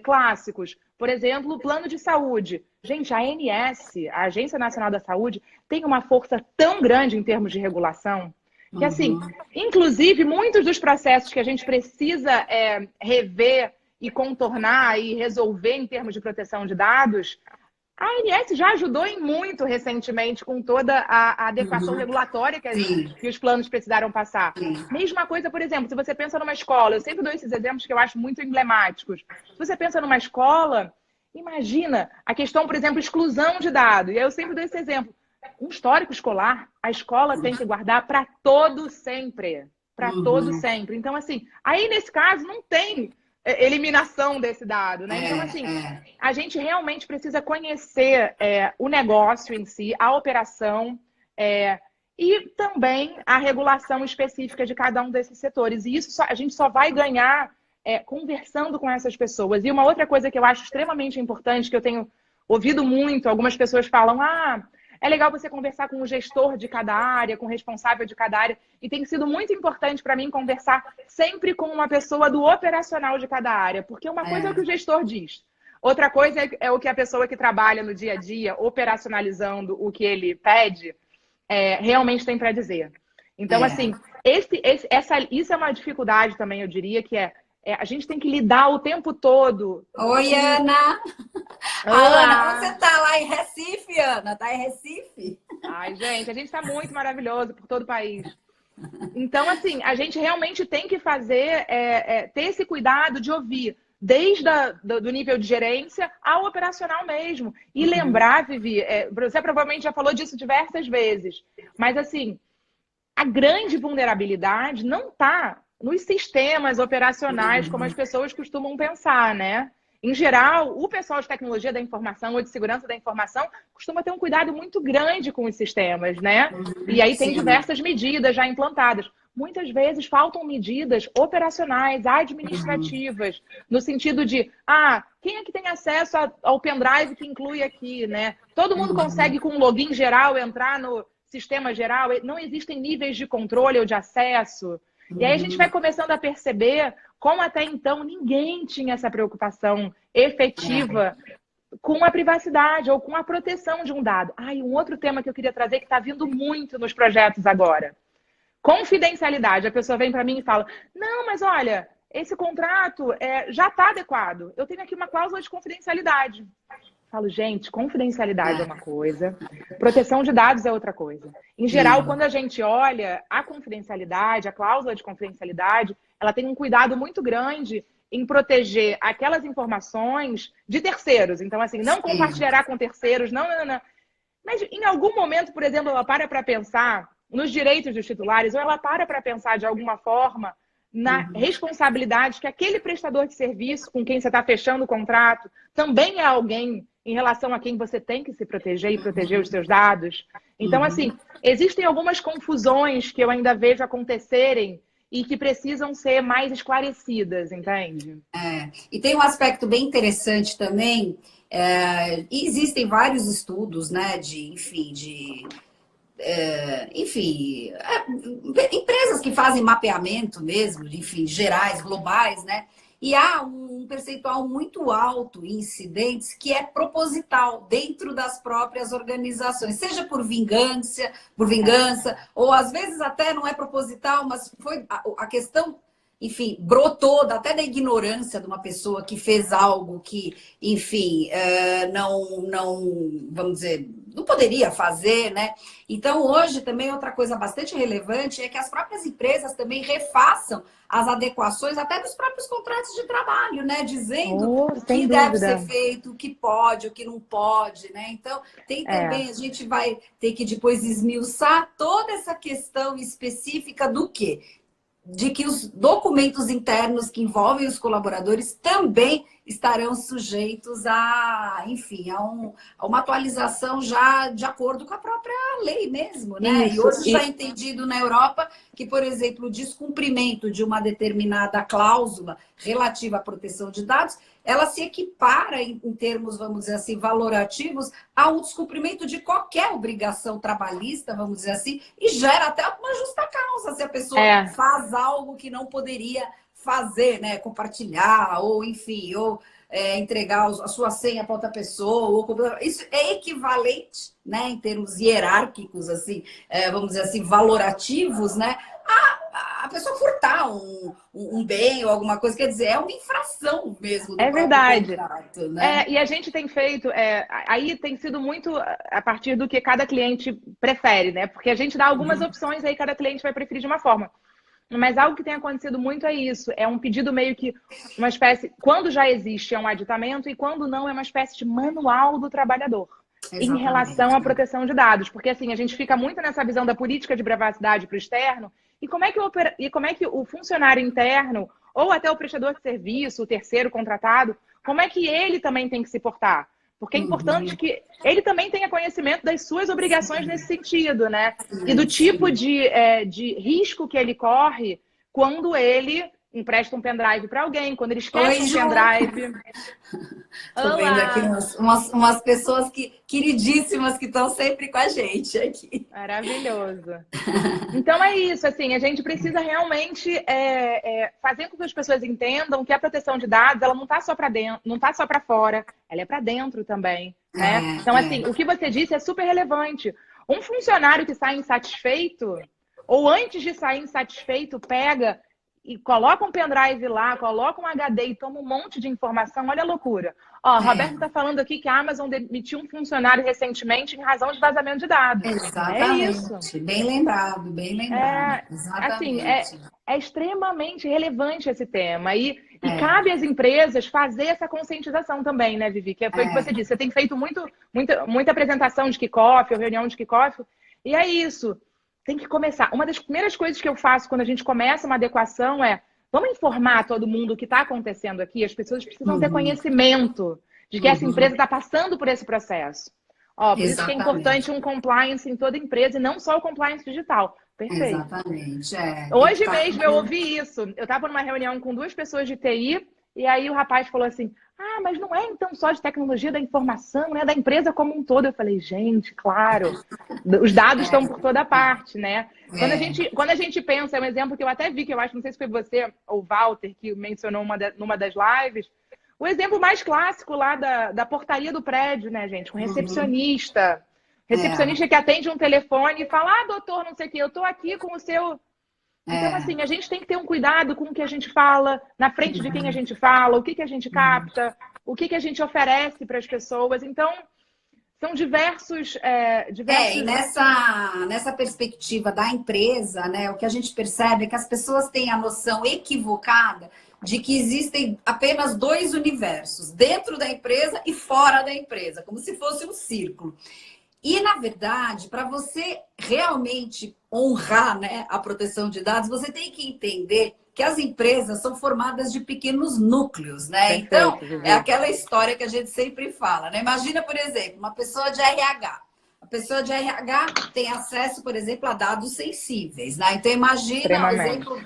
clássicos. Por exemplo, o plano de saúde. Gente, a ANS, a Agência Nacional da Saúde, tem uma força tão grande em termos de regulação que, assim, Uhum. inclusive, muitos dos processos que a gente precisa rever e contornar e resolver em termos de proteção de dados, a ANS já ajudou em muito recentemente com toda a adequação Uhum. regulatória Sim, que os planos precisaram passar. sim. Mesma coisa, por exemplo, se você pensa numa escola, eu sempre dou esses exemplos que eu acho muito emblemáticos. Se você pensa numa escola, imagina a questão, por exemplo, exclusão de dados. E aí eu sempre dou esse exemplo. Um histórico escolar, a escola tem que guardar para todo sempre. Para todo Uhum. sempre. Então, assim, aí nesse caso não tem eliminação desse dado, né? Então, assim, É. a gente realmente precisa conhecer o negócio em si, a operação, e também a regulação específica de cada um desses setores. E isso a gente só vai ganhar conversando com essas pessoas. E uma outra coisa que eu acho extremamente importante, que eu tenho ouvido muito, algumas pessoas falam, é legal você conversar com o gestor de cada área, com o responsável de cada área. E tem sido muito importante para mim conversar sempre com uma pessoa do operacional de cada área. Porque uma coisa é o que o gestor diz. Outra coisa é o que a pessoa que trabalha no dia a dia, operacionalizando o que ele pede, realmente tem para dizer. Então, É. assim, isso é uma dificuldade também, eu diria, que a gente tem que lidar o tempo todo Oi, com... Ana. A Ana, onde você Olá! tá lá em Recife, Ana? Tá em Recife? Ai, gente, a gente está muito maravilhoso por todo o país. Então, assim, a gente realmente tem que fazer, ter esse cuidado de ouvir, desde do nível de gerência ao operacional mesmo. E lembrar, Vivi, você provavelmente já falou disso diversas vezes, mas assim, a grande vulnerabilidade não está nos sistemas operacionais, como as pessoas costumam pensar, né? Em geral, o pessoal de tecnologia da informação ou de segurança da informação costuma ter um cuidado muito grande com os sistemas, né? E aí tem Sim. diversas medidas já implantadas. Muitas vezes faltam medidas operacionais, administrativas, no sentido de, quem é que tem acesso ao pendrive que inclui aqui, né? Todo mundo consegue, com um login geral, entrar no sistema geral? Não existem níveis de controle ou de acesso. E aí a gente vai começando a perceber como até então ninguém tinha essa preocupação efetiva com a privacidade ou com a proteção de um dado. E um outro tema que eu queria trazer que está vindo muito nos projetos agora. Confidencialidade. A pessoa vem para mim e fala, não, mas olha, esse contrato já está adequado. Eu tenho aqui uma cláusula de confidencialidade. Falo, gente, confidencialidade é uma coisa, proteção de dados é outra coisa. Em geral, quando a gente olha a confidencialidade, a cláusula de confidencialidade, ela tem um cuidado muito grande em proteger aquelas informações de terceiros. Então, assim, não compartilhará com terceiros, não. Mas em algum momento, por exemplo, ela para pensar nos direitos dos titulares, ou ela para pensar de alguma forma na responsabilidade que aquele prestador de serviço com quem você está fechando o contrato também é alguém em relação a quem você tem que se proteger e proteger os seus dados. Então, assim, existem algumas confusões que eu ainda vejo acontecerem e que precisam ser mais esclarecidas, entende? E tem um aspecto bem interessante também, existem vários estudos, né, empresas que fazem mapeamento mesmo, enfim, gerais, globais, né? E há um percentual muito alto em incidentes que é proposital dentro das próprias organizações, seja por vingança, ou às vezes até não é proposital, mas foi a questão, enfim, brotou até da ignorância de uma pessoa que fez algo que, enfim, não, vamos dizer, não poderia fazer, né? Então, hoje também outra coisa bastante relevante é que as próprias empresas também refaçam as adequações até dos próprios contratos de trabalho, né? Dizendo o que deve ser feito, o que pode, o que não pode, né? Então, tem também, a gente vai ter que depois esmiuçar toda essa questão específica do quê? De que os documentos internos que envolvem os colaboradores também estarão sujeitos enfim, a uma atualização já de acordo com a própria lei mesmo, né? E hoje já é entendido na Europa que, por exemplo, o descumprimento de uma determinada cláusula relativa à proteção de dados, ela se equipara em termos, vamos dizer assim, valorativos a um descumprimento de qualquer obrigação trabalhista, vamos dizer assim, e gera até uma justa causa se a pessoa faz algo que não poderia fazer, né? Compartilhar, ou enfim, ou entregar a sua senha para outra pessoa. Isso é equivalente, né? Em termos hierárquicos, assim, vamos dizer assim, valorativos, né? A pessoa furtar um bem ou alguma coisa, quer dizer, é uma infração mesmo do verdade. Contrato, né? E a gente tem feito, aí tem sido muito a partir do que cada cliente prefere, né? Porque a gente dá algumas opções, aí cada cliente vai preferir de uma forma. Mas algo que tem acontecido muito é isso, é um pedido meio que uma espécie, quando já existe é um aditamento e quando não é uma espécie de manual do trabalhador. Exatamente. Em relação à proteção de dados. Porque assim, a gente fica muito nessa visão da política de privacidade para o externo e como é que o funcionário interno ou até o prestador de serviço, o terceiro contratado, como é que ele também tem que se portar? Porque é importante que ele também tenha conhecimento das suas obrigações nesse sentido, né? E do tipo de risco que ele corre quando ele empresta um pendrive para alguém, quando ele esquece um pendrive. Estou vendo aqui umas pessoas queridíssimas que estão sempre com a gente aqui. Maravilhoso. Então é isso, assim, a gente precisa realmente fazer com que as pessoas entendam que a proteção de dados, ela não está só para dentro, não está só para fora, ela é para dentro também, né? Então, assim, o que você disse é super relevante. Um funcionário que sai insatisfeito, ou antes de sair insatisfeito, pega e coloca um pendrive lá, coloca um HD e toma um monte de informação, olha a loucura. Ó, Roberto está falando aqui que a Amazon demitiu um funcionário recentemente em razão de vazamento de dados. É isso. Exatamente. Bem lembrado, bem lembrado. Assim, Exatamente. é extremamente relevante esse tema. E cabe às empresas fazer essa conscientização também, né, Vivi? Que foi o que você disse. Você tem feito muita apresentação de kickoff, ou reunião de kickoff. E é isso. Tem que começar. Uma das primeiras coisas que eu faço quando a gente começa uma adequação é: vamos informar todo mundo o que está acontecendo aqui. As pessoas precisam ter conhecimento de que essa empresa está passando por esse processo. Ó, por isso que é importante um compliance em toda empresa e não só o compliance digital. Perfeito. Exatamente. Hoje mesmo eu ouvi isso. Eu estava numa reunião com 2 pessoas de TI e aí o rapaz falou assim: ah, mas não é então só de tecnologia da informação, né? Da empresa como um todo. Eu falei, gente, claro, os dados estão por toda parte, né? Quando a gente pensa, é um exemplo que eu até vi, que eu acho, não sei se foi você ou o Walter que mencionou numa das lives, o exemplo mais clássico lá da portaria do prédio, né, gente? Com recepcionista. Recepcionista que atende um telefone e fala: ah, doutor, não sei o quê, eu tô aqui com o seu... Então, assim, a gente tem que ter um cuidado com o que a gente fala, na frente de quem a gente fala, o que a gente capta, o que a gente oferece para as pessoas. Então, são diversos... E nessa perspectiva da empresa, né, o que a gente percebe é que as pessoas têm a noção equivocada de que existem apenas 2 universos, dentro da empresa e fora da empresa, como se fosse um círculo. E, na verdade, para você realmente honrar, né, a proteção de dados, você tem que entender que as empresas são formadas de pequenos núcleos, né? Perfeito, então, Vivi. é aquela história que a gente sempre fala, né? Imagina, por exemplo, uma pessoa de RH. A pessoa de RH tem acesso, por exemplo, a dados sensíveis, né? Então, imagina um exemplo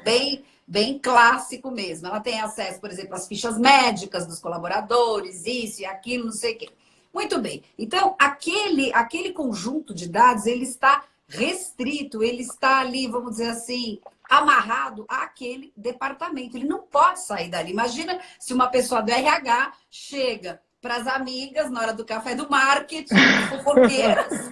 bem clássico mesmo. Ela tem acesso, por exemplo, às fichas médicas dos colaboradores, isso e aquilo, não sei o quê. Muito bem. Então, aquele conjunto de dados, ele está restrito, ele está ali, vamos dizer assim, amarrado àquele departamento. Ele não pode sair dali. Imagina se uma pessoa do RH chega para as amigas na hora do café do marketing, fofoqueiras.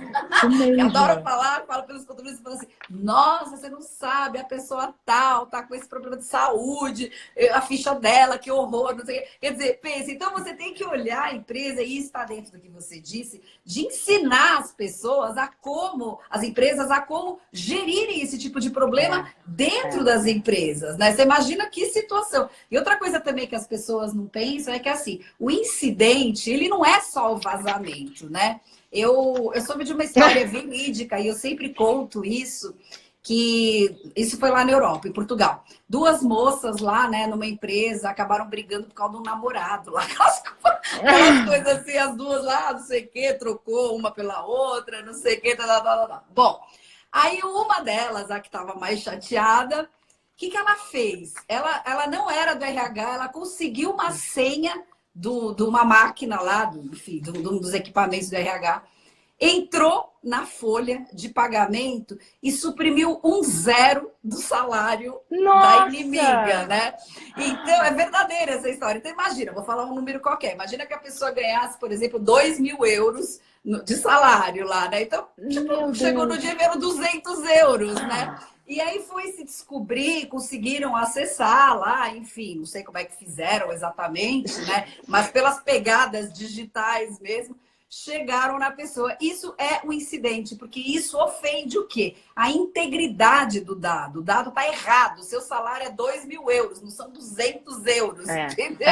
Eu adoro falar, falo pelos controles e falo assim: nossa, você não sabe, a pessoa tal tá com esse problema de saúde, a ficha dela, que horror, não sei o quê. Quer dizer, pensa, então você tem que olhar a empresa, e isso está dentro do que você disse, de ensinar as pessoas as empresas a como gerirem esse tipo de problema dentro das empresas, né? Você imagina que situação. E outra coisa também que as pessoas não pensam é que, assim, o incidente, ele não é só o vazamento, né? Eu soube de uma história verídica e eu sempre conto isso, que isso foi lá na Europa, em Portugal. 2 moças lá, né, numa empresa, acabaram brigando por causa de um namorado lá. Aquelas coisas assim, as 2 lá, não sei o quê, trocou uma pela outra, não sei o quê, tá. Bom, aí uma delas, a que estava mais chateada, o que ela fez? Ela não era do RH, ela conseguiu uma senha de uma máquina lá, enfim, de um dos equipamentos do RH, entrou na folha de pagamento e suprimiu um 0 do salário da inimiga, né? Então, é verdadeira essa história. Então, imagina, vou falar um número qualquer. Imagina que a pessoa ganhasse, por exemplo, 2.000 euros de salário lá, né? Então, tipo, chegou no dia e veio 200 euros, né? E aí foi se descobrir, conseguiram acessar lá, enfim, não sei como é que fizeram exatamente, né? Mas pelas pegadas digitais mesmo, chegaram na pessoa. Isso é um incidente, porque isso ofende o quê? A integridade do dado. O dado está errado. O seu salário é 2.000 euros, não são 200 euros, entendeu?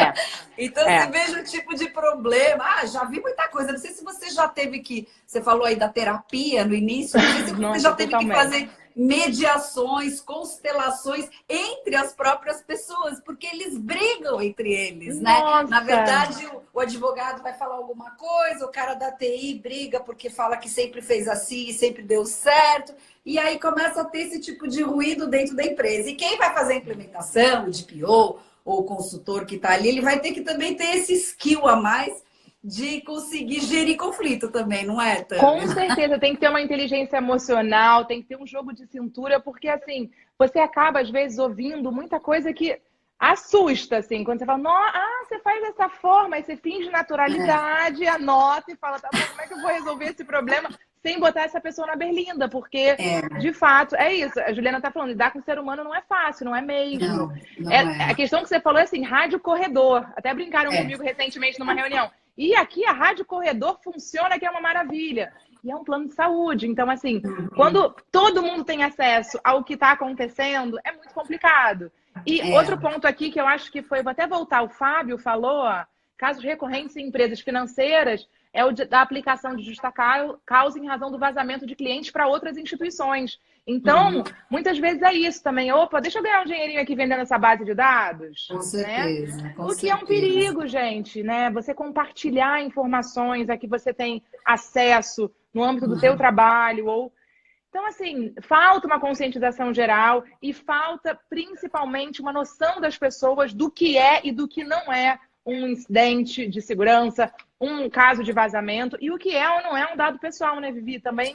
Então, você veja o tipo de problema. Ah, já vi muita coisa. Não sei se você já teve que... Você falou aí da terapia no início. Não sei se você já teve que fazer mediações, constelações entre as próprias pessoas, porque eles brigam entre eles, né? Na verdade, o advogado vai falar alguma coisa, o cara da TI briga porque fala que sempre fez assim e sempre deu certo, e aí começa a ter esse tipo de ruído dentro da empresa. E quem vai fazer a implementação, o DPO ou o consultor que está ali, ele vai ter que também ter esse skill a mais de conseguir gerir conflito também, não é, Tami? Com certeza, tem que ter uma inteligência emocional, tem que ter um jogo de cintura, porque assim, você acaba às vezes ouvindo muita coisa que assusta, assim, quando você fala, você faz dessa forma, aí você finge naturalidade, anota e fala, tá bom, como é que eu vou resolver esse problema sem botar essa pessoa na berlinda, porque, de fato, é isso. A Juliana tá falando, lidar com o ser humano não é fácil, não é mesmo. Não é. A questão que você falou é assim, rádio corredor. Até brincaram comigo recentemente numa reunião. E aqui a rádio corredor funciona, que é uma maravilha. E é um plano de saúde. Então, assim, quando todo mundo tem acesso ao que está acontecendo, é muito complicado. E outro ponto aqui que eu acho que foi, vou até voltar, o Fábio falou, ó, casos recorrentes em empresas financeiras, é o da aplicação de justa causa em razão do vazamento de clientes para outras instituições. Então, muitas vezes é isso também. Opa, deixa eu ganhar um dinheirinho aqui vendendo essa base de dados. Com certeza, né? Com O que certeza. é um perigo, gente, né? Você compartilhar informações a que você tem acesso no âmbito do seu trabalho ou... Então, assim, falta uma conscientização geral e falta, principalmente, uma noção das pessoas do que é e do que não é um incidente de segurança, um caso de vazamento, e o que é ou não é um dado pessoal, né, Vivi? Também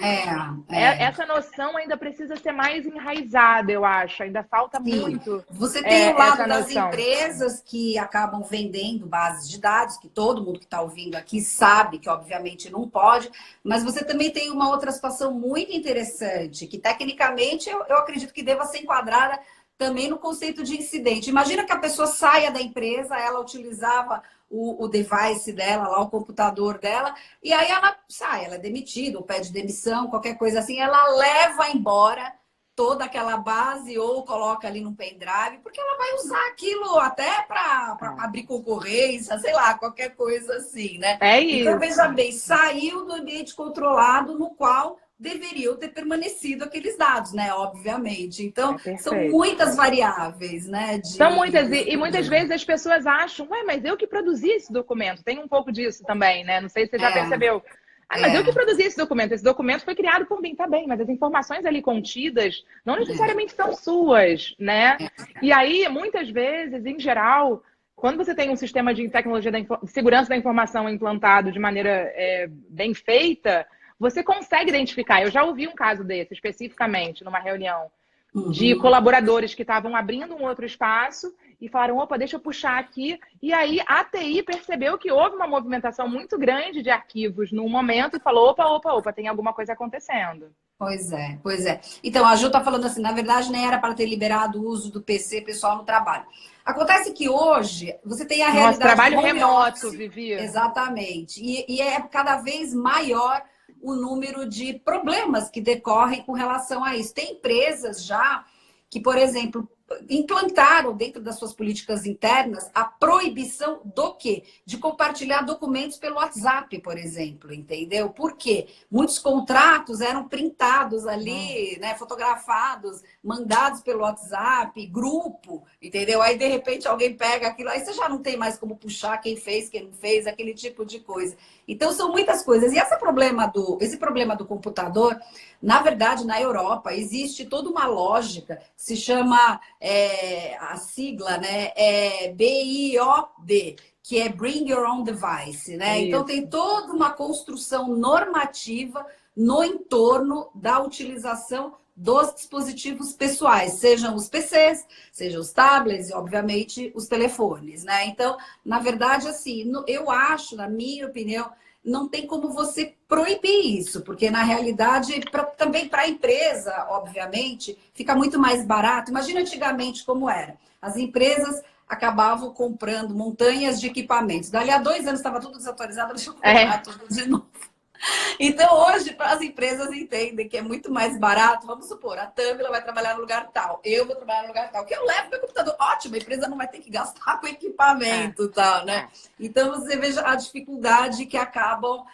essa noção ainda precisa ser mais enraizada, eu acho. Ainda falta muito. Você tem o lado das noção. Empresas que acabam vendendo bases de dados, que todo mundo que está ouvindo aqui sabe que, obviamente, não pode, mas você também tem uma outra situação muito interessante, que, tecnicamente, eu acredito que deva ser enquadrada também no conceito de incidente. Imagina que a pessoa saia da empresa, ela utilizava o device dela, lá o computador dela, e aí ela sai, ela é demitida, ou pede demissão, qualquer coisa assim, ela leva embora toda aquela base ou coloca ali no pendrive, porque ela vai usar aquilo até para abrir concorrência, sei lá, qualquer coisa assim, né? É isso. Então, veja bem, saiu do ambiente controlado no qual deveriam ter permanecido aqueles dados, né? Obviamente. Então, são muitas variáveis, né? São muitas, e muitas vezes as pessoas acham, ué, mas eu que produzi esse documento. Tem um pouco disso também, né? Não sei se você já percebeu. Ah, mas eu que produzi esse documento. Esse documento foi criado por mim, tá bem, mas as informações ali contidas não necessariamente são suas, né? E aí, muitas vezes, em geral, quando você tem um sistema de tecnologia de segurança da informação implantado de maneira bem feita, você consegue identificar. Eu já ouvi um caso desse, especificamente, numa reunião, de colaboradores que estavam abrindo um outro espaço e falaram, opa, deixa eu puxar aqui. E aí a TI percebeu que houve uma movimentação muito grande de arquivos num momento e falou, opa, tem alguma coisa acontecendo. Pois é. Então, a Ju está falando assim, na verdade, nem era para ter liberado o uso do PC pessoal no trabalho. Acontece que hoje você tem a realidade... trabalho remoto, Vivi. Exatamente. E é cada vez maior o número de problemas que decorrem com relação a isso. Tem empresas já que, por exemplo, implantaram dentro das suas políticas internas a proibição do quê? De compartilhar documentos pelo WhatsApp, por exemplo, entendeu? Por quê? Muitos contratos eram printados ali, né, fotografados, mandados pelo WhatsApp, grupo, entendeu? Aí, de repente, alguém pega aquilo, aí você já não tem mais como puxar quem fez, quem não fez, aquele tipo de coisa. Então, são muitas coisas. E esse problema do computador, na verdade, na Europa, existe toda uma lógica, se chama, a sigla, né, BIOD, que é Bring Your Own Device, né? Então, tem toda uma construção normativa no entorno da utilização dos dispositivos pessoais, sejam os PCs, sejam os tablets e, obviamente, os telefones, né? Então, na verdade, assim, eu acho, na minha opinião, não tem como você proibir isso, porque, na realidade, também para a empresa, obviamente, fica muito mais barato. Imagina antigamente como era. As empresas acabavam comprando montanhas de equipamentos. Dali a 2 anos estava tudo desatualizado, deixa eu comprar tudo de novo. Então, hoje, as empresas entendem que é muito mais barato. Vamos supor, a Tâmila vai trabalhar no lugar tal, eu vou trabalhar no lugar tal, que eu levo meu computador. Ótimo, a empresa não vai ter que gastar com equipamento, tal, né? Então, você veja a dificuldade que acaba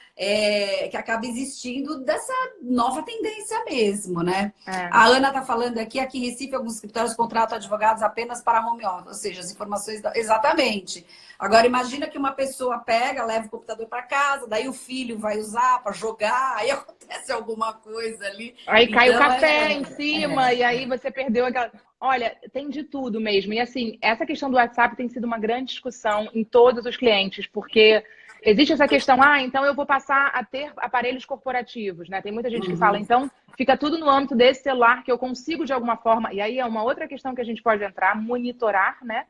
existindo dessa nova tendência mesmo, né? A Ana está falando aqui em Recife, alguns escritórios contratam advogados apenas para home office, ou seja, as informações... Exatamente. Agora, imagina que uma pessoa pega, leva o computador para casa, daí o filho vai usar para jogar, aí acontece alguma coisa ali. Aí então, cai o café em cima e aí você perdeu aquela... Olha, tem de tudo mesmo. E assim, essa questão do WhatsApp tem sido uma grande discussão em todos os clientes, porque existe essa questão, então eu vou passar a ter aparelhos corporativos, né? Tem muita gente que fala, então fica tudo no âmbito desse celular que eu consigo de alguma forma, e aí é uma outra questão que a gente pode entrar, monitorar, né?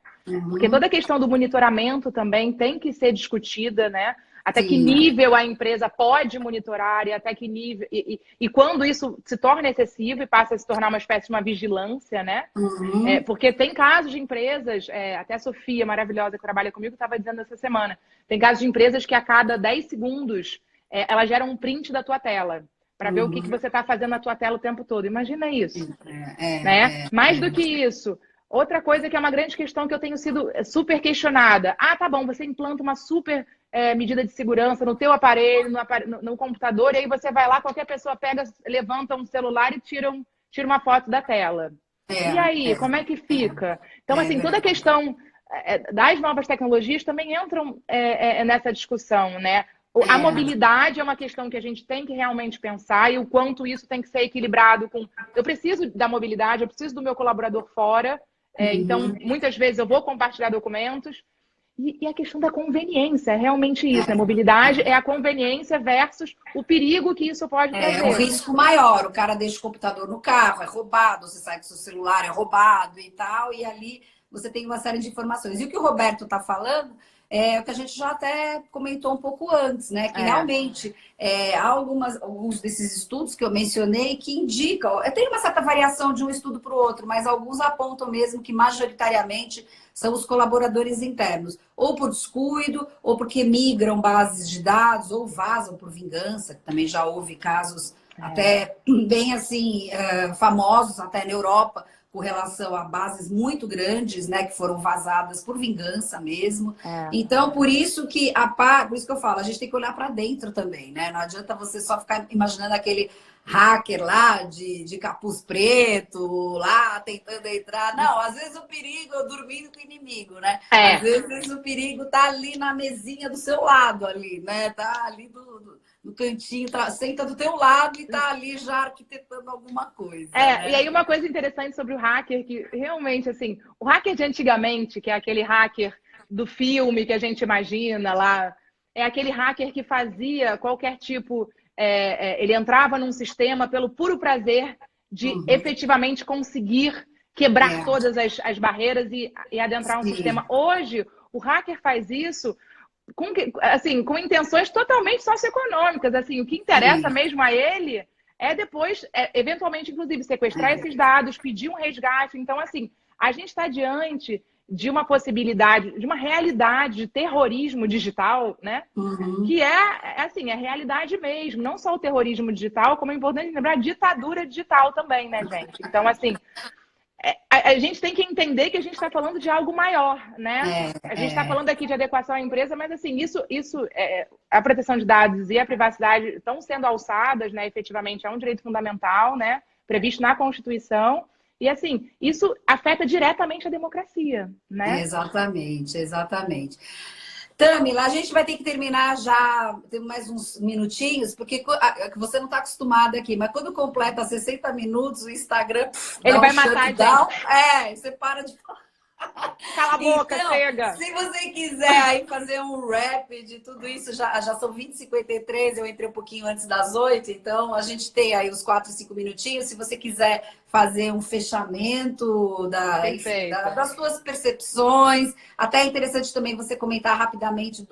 Porque toda a questão do monitoramento também tem que ser discutida, né? Até que nível a empresa pode monitorar e até que nível. E quando isso se torna excessivo e passa a se tornar uma espécie de uma vigilância, né? Porque tem casos de empresas, até a Sofia, maravilhosa, que trabalha comigo, estava dizendo essa semana, tem casos de empresas que a cada 10 segundos elas geram um print da tua tela para ver o que você está fazendo na tua tela o tempo todo. Imagina isso. Né? Mais do que isso. Outra coisa que é uma grande questão que eu tenho sido super questionada. Ah, tá bom, você implanta uma super medida de segurança no teu aparelho, no computador, e aí você vai lá, qualquer pessoa pega, levanta um celular e tira uma foto da tela. E aí, como é que fica? Então, assim, toda a questão das novas tecnologias também entram nessa discussão, né? A mobilidade é uma questão que a gente tem que realmente pensar e o quanto isso tem que ser equilibrado com... Eu preciso da mobilidade, eu preciso do meu colaborador fora, então, muitas vezes eu vou compartilhar documentos e a questão da conveniência, é realmente isso, né? Mobilidade é a conveniência versus o perigo que isso pode trazer. É um risco maior, o cara deixa o computador no carro, é roubado, você sai com seu celular, é roubado e tal, e ali você tem uma série de informações. E o que o Roberto está falando é o que a gente já até comentou um pouco antes, né? Que realmente há alguns desses estudos que eu mencionei que indicam, tem uma certa variação de um estudo para o outro, mas alguns apontam mesmo que majoritariamente são os colaboradores internos, ou por descuido, ou porque migram bases de dados, ou vazam por vingança, que também já houve casos até bem assim famosos, até na Europa, com relação a bases muito grandes, né, que foram vazadas por vingança mesmo. Então, por isso que por isso que eu falo, a gente tem que olhar para dentro também, né? Não adianta você só ficar imaginando aquele hacker lá de capuz preto, lá tentando entrar. Não, às vezes o perigo é dormindo com o inimigo, né? Às vezes o perigo tá ali na mesinha do seu lado ali, né? Tá ali no cantinho, senta do teu lado e tá ali já arquitetando alguma coisa. Né? E aí uma coisa interessante sobre o hacker, que realmente, assim, o hacker de antigamente, que é aquele hacker do filme que a gente imagina lá, é aquele hacker que fazia qualquer tipo, ele entrava num sistema pelo puro prazer de efetivamente conseguir quebrar todas as barreiras e adentrar um sistema. Hoje, o hacker faz isso com intenções totalmente socioeconômicas. Assim, o que interessa mesmo a ele é depois, eventualmente, inclusive, sequestrar esses dados, pedir um resgate. Então, assim, a gente está diante de uma possibilidade, de uma realidade de terrorismo digital, né? Que assim, é realidade mesmo. Não só o terrorismo digital, como é importante lembrar, a ditadura digital também, né, gente? Então, assim, a gente tem que entender que a gente está falando de algo maior, né? A gente está falando aqui de adequação à empresa, mas assim, a proteção de dados e a privacidade estão sendo alçadas, né? Efetivamente, é um direito fundamental, né? Previsto na Constituição. E assim, isso afeta diretamente a democracia, né? Exatamente, exatamente. Tâmila, a gente vai ter que terminar já, tem mais uns minutinhos, porque você não está acostumada aqui, mas quando completa 60 minutos, o Instagram ele vai matar a gente. Você para de falar. Cala a boca, então, chega! Se você quiser aí fazer um wrap de tudo isso, já são 20h53, eu entrei um pouquinho antes das 8, então a gente tem aí uns 4, 5 minutinhos. Se você quiser fazer um fechamento das suas percepções, até é interessante também você comentar rapidamente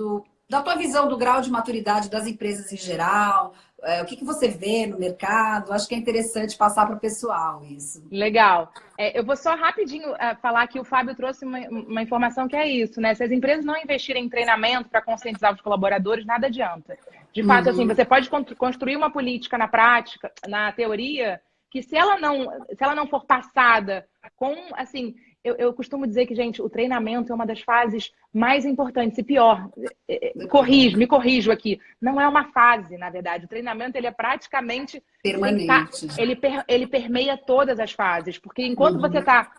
da tua visão do grau de maturidade das empresas em geral, o que você vê no mercado. Acho que é interessante passar para o pessoal isso. Legal. Eu vou só rapidinho falar que o Fábio trouxe uma informação que é isso, né? Se as empresas não investirem em treinamento para conscientizar os colaboradores, nada adianta. De fato, assim, você pode construir uma política na prática, na teoria, que se ela não for passada com, assim... Eu costumo dizer que, gente, o treinamento é uma das fases mais importantes. E pior, me corrijo aqui, não é uma fase, na verdade. O treinamento, ele é praticamente... permanente. Ele permeia todas as fases. Porque enquanto você está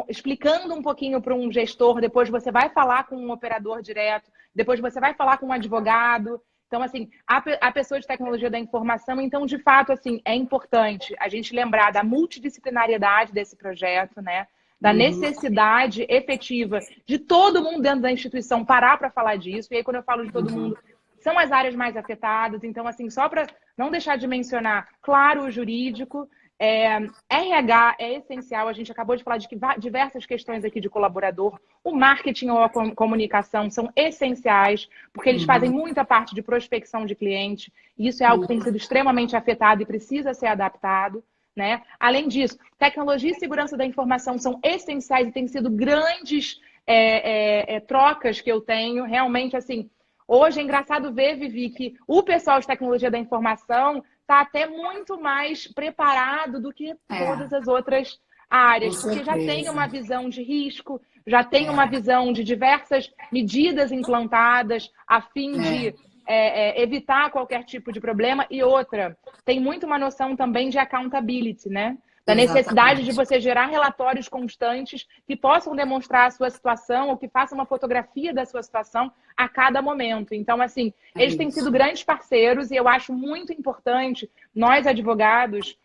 explicando um pouquinho para um gestor, depois você vai falar com um operador direto, depois você vai falar com um advogado. Então, assim, a pessoa de tecnologia da informação, então, de fato, assim, é importante a gente lembrar da multidisciplinariedade desse projeto, né? Da necessidade efetiva de todo mundo dentro da instituição parar para falar disso. E aí, quando eu falo de todo mundo, são as áreas mais afetadas. Então, assim, só para não deixar de mencionar, claro, o jurídico, RH é essencial. A gente acabou de falar de diversas questões aqui de colaborador. O marketing ou a comunicação são essenciais, porque eles fazem muita parte de prospecção de cliente. E isso é algo que tem sido extremamente afetado e precisa ser adaptado, né? Além disso, tecnologia e segurança da informação são essenciais e têm sido grandes trocas que eu tenho. Realmente, assim, hoje é engraçado ver, Vivi, que o pessoal de tecnologia da informação está até muito mais preparado do que todas as outras áreas, porque já tem uma visão de risco, já tem uma visão de diversas medidas implantadas a fim de evitar qualquer tipo de problema. E outra, tem muito uma noção também de accountability, né? Da necessidade de você gerar relatórios constantes que possam demonstrar a sua situação ou que façam uma fotografia da sua situação a cada momento. Então, assim, eles têm sido grandes parceiros e eu acho muito importante nós, advogados,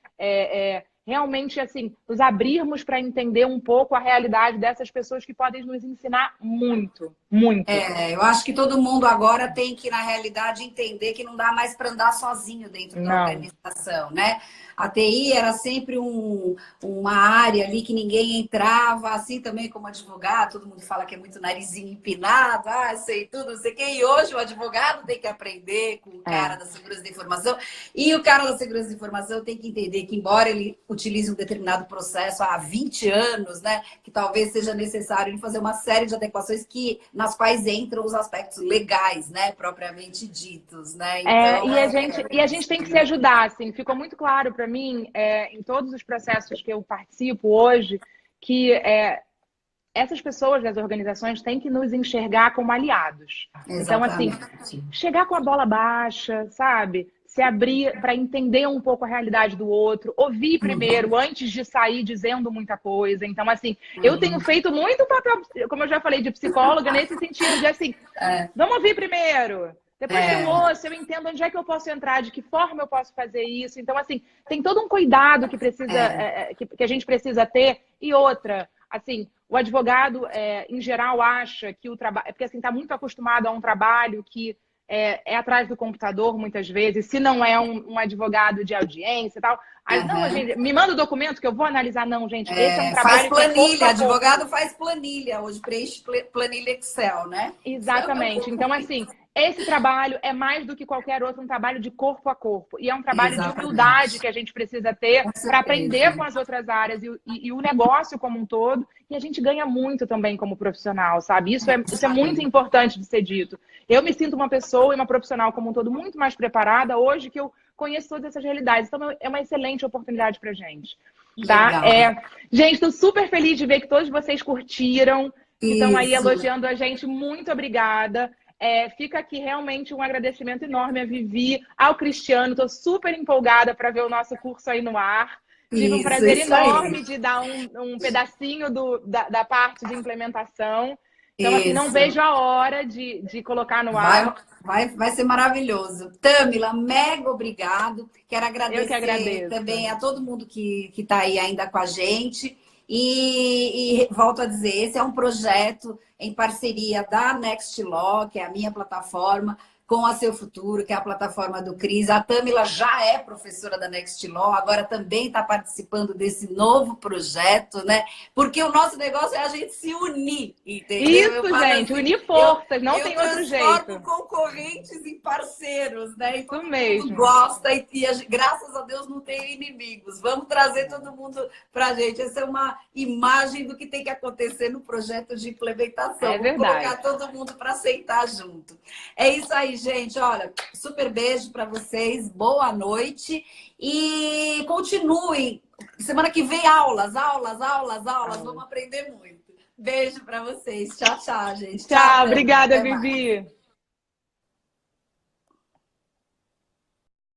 realmente, assim, nos abrirmos para entender um pouco a realidade dessas pessoas que podem nos ensinar muito, muito. Eu acho que todo mundo agora tem que, na realidade, entender que não dá mais para andar sozinho dentro da organização, né? A TI era sempre uma área ali que ninguém entrava, assim também como advogado, todo mundo fala que é muito narizinho empinado, sei tudo, não sei o quê. E hoje o advogado tem que aprender com o cara da segurança da informação. E o cara da segurança da informação tem que entender que, embora ele utilize um determinado processo há 20 anos, né, que talvez seja necessário ele fazer uma série de adequações nas quais entram os aspectos legais, né, propriamente ditos, né? Então, e a gente tem que se ajudar, assim, ficou muito claro para mim, em todos os processos que eu participo hoje, que essas pessoas das organizações têm que nos enxergar como aliados. Exatamente. Então, assim, chegar com a bola baixa, sabe? Se abrir para entender um pouco a realidade do outro, ouvir primeiro, antes de sair dizendo muita coisa. Então, assim, eu tenho feito muito papel, como eu já falei, de psicóloga, nesse sentido de, assim, vamos ouvir primeiro. Depois que eu ouço, eu entendo onde é que eu posso entrar, de que forma eu posso fazer isso. Então, assim, tem todo um cuidado que que a gente precisa ter. E outra, assim, o advogado, em geral, acha que o trabalho... Porque, assim, está muito acostumado a um trabalho que é atrás do computador, muitas vezes, se não é um advogado de audiência e tal. Aí, não, gente, me manda o documento que eu vou analisar. Não, gente, esse é um trabalho... Faz planilha, advogado faz planilha. Hoje preenche planilha Excel, né? Exatamente. Então, assim, esse trabalho é mais do que qualquer outro, um trabalho de corpo a corpo. E é um trabalho de humildade que a gente precisa ter para aprender com as outras áreas e o negócio como um todo. E a gente ganha muito também como profissional, sabe? Isso é muito importante de ser dito. Eu me sinto uma pessoa e uma profissional como um todo muito mais preparada hoje que eu conheço todas essas realidades. Então, é uma excelente oportunidade para a gente. Tá? Gente, estou super feliz de ver que todos vocês curtiram, que estão aí elogiando a gente. Muito obrigada. Fica aqui realmente um agradecimento enorme a Vivi, ao Cristiano. Estou super empolgada para ver o nosso curso aí no ar. Tive um prazer enorme de dar um pedacinho da parte de implementação. Então, assim, não vejo a hora de colocar no ar. Vai ser maravilhoso. Tâmila, mega obrigado. Quero agradecer também a todo mundo que está aí ainda com a gente. E volto a dizer, esse é um projeto em parceria da Next Law, que é a minha plataforma, com a Seu Futuro, que é a plataforma do Cris. A Tâmila já é professora da Next Law, agora também está participando desse novo projeto, né? Porque o nosso negócio é a gente se unir, entendeu? Isso, gente, assim, unir forças, não tem outro jeito. Eu transformo concorrentes em parceiros, né? E todo mundo gosta e graças a Deus não tem inimigos. Vamos trazer todo mundo pra gente. Essa é uma imagem do que tem que acontecer no projeto de implementação. Vamos colocar todo mundo para sentar junto. É isso aí, gente. Olha, super beijo para vocês. Boa noite. E continuem. Semana que vem, aulas. Vamos aprender muito. Beijo para vocês. Tchau, gente. Tchau, obrigada, Vivi.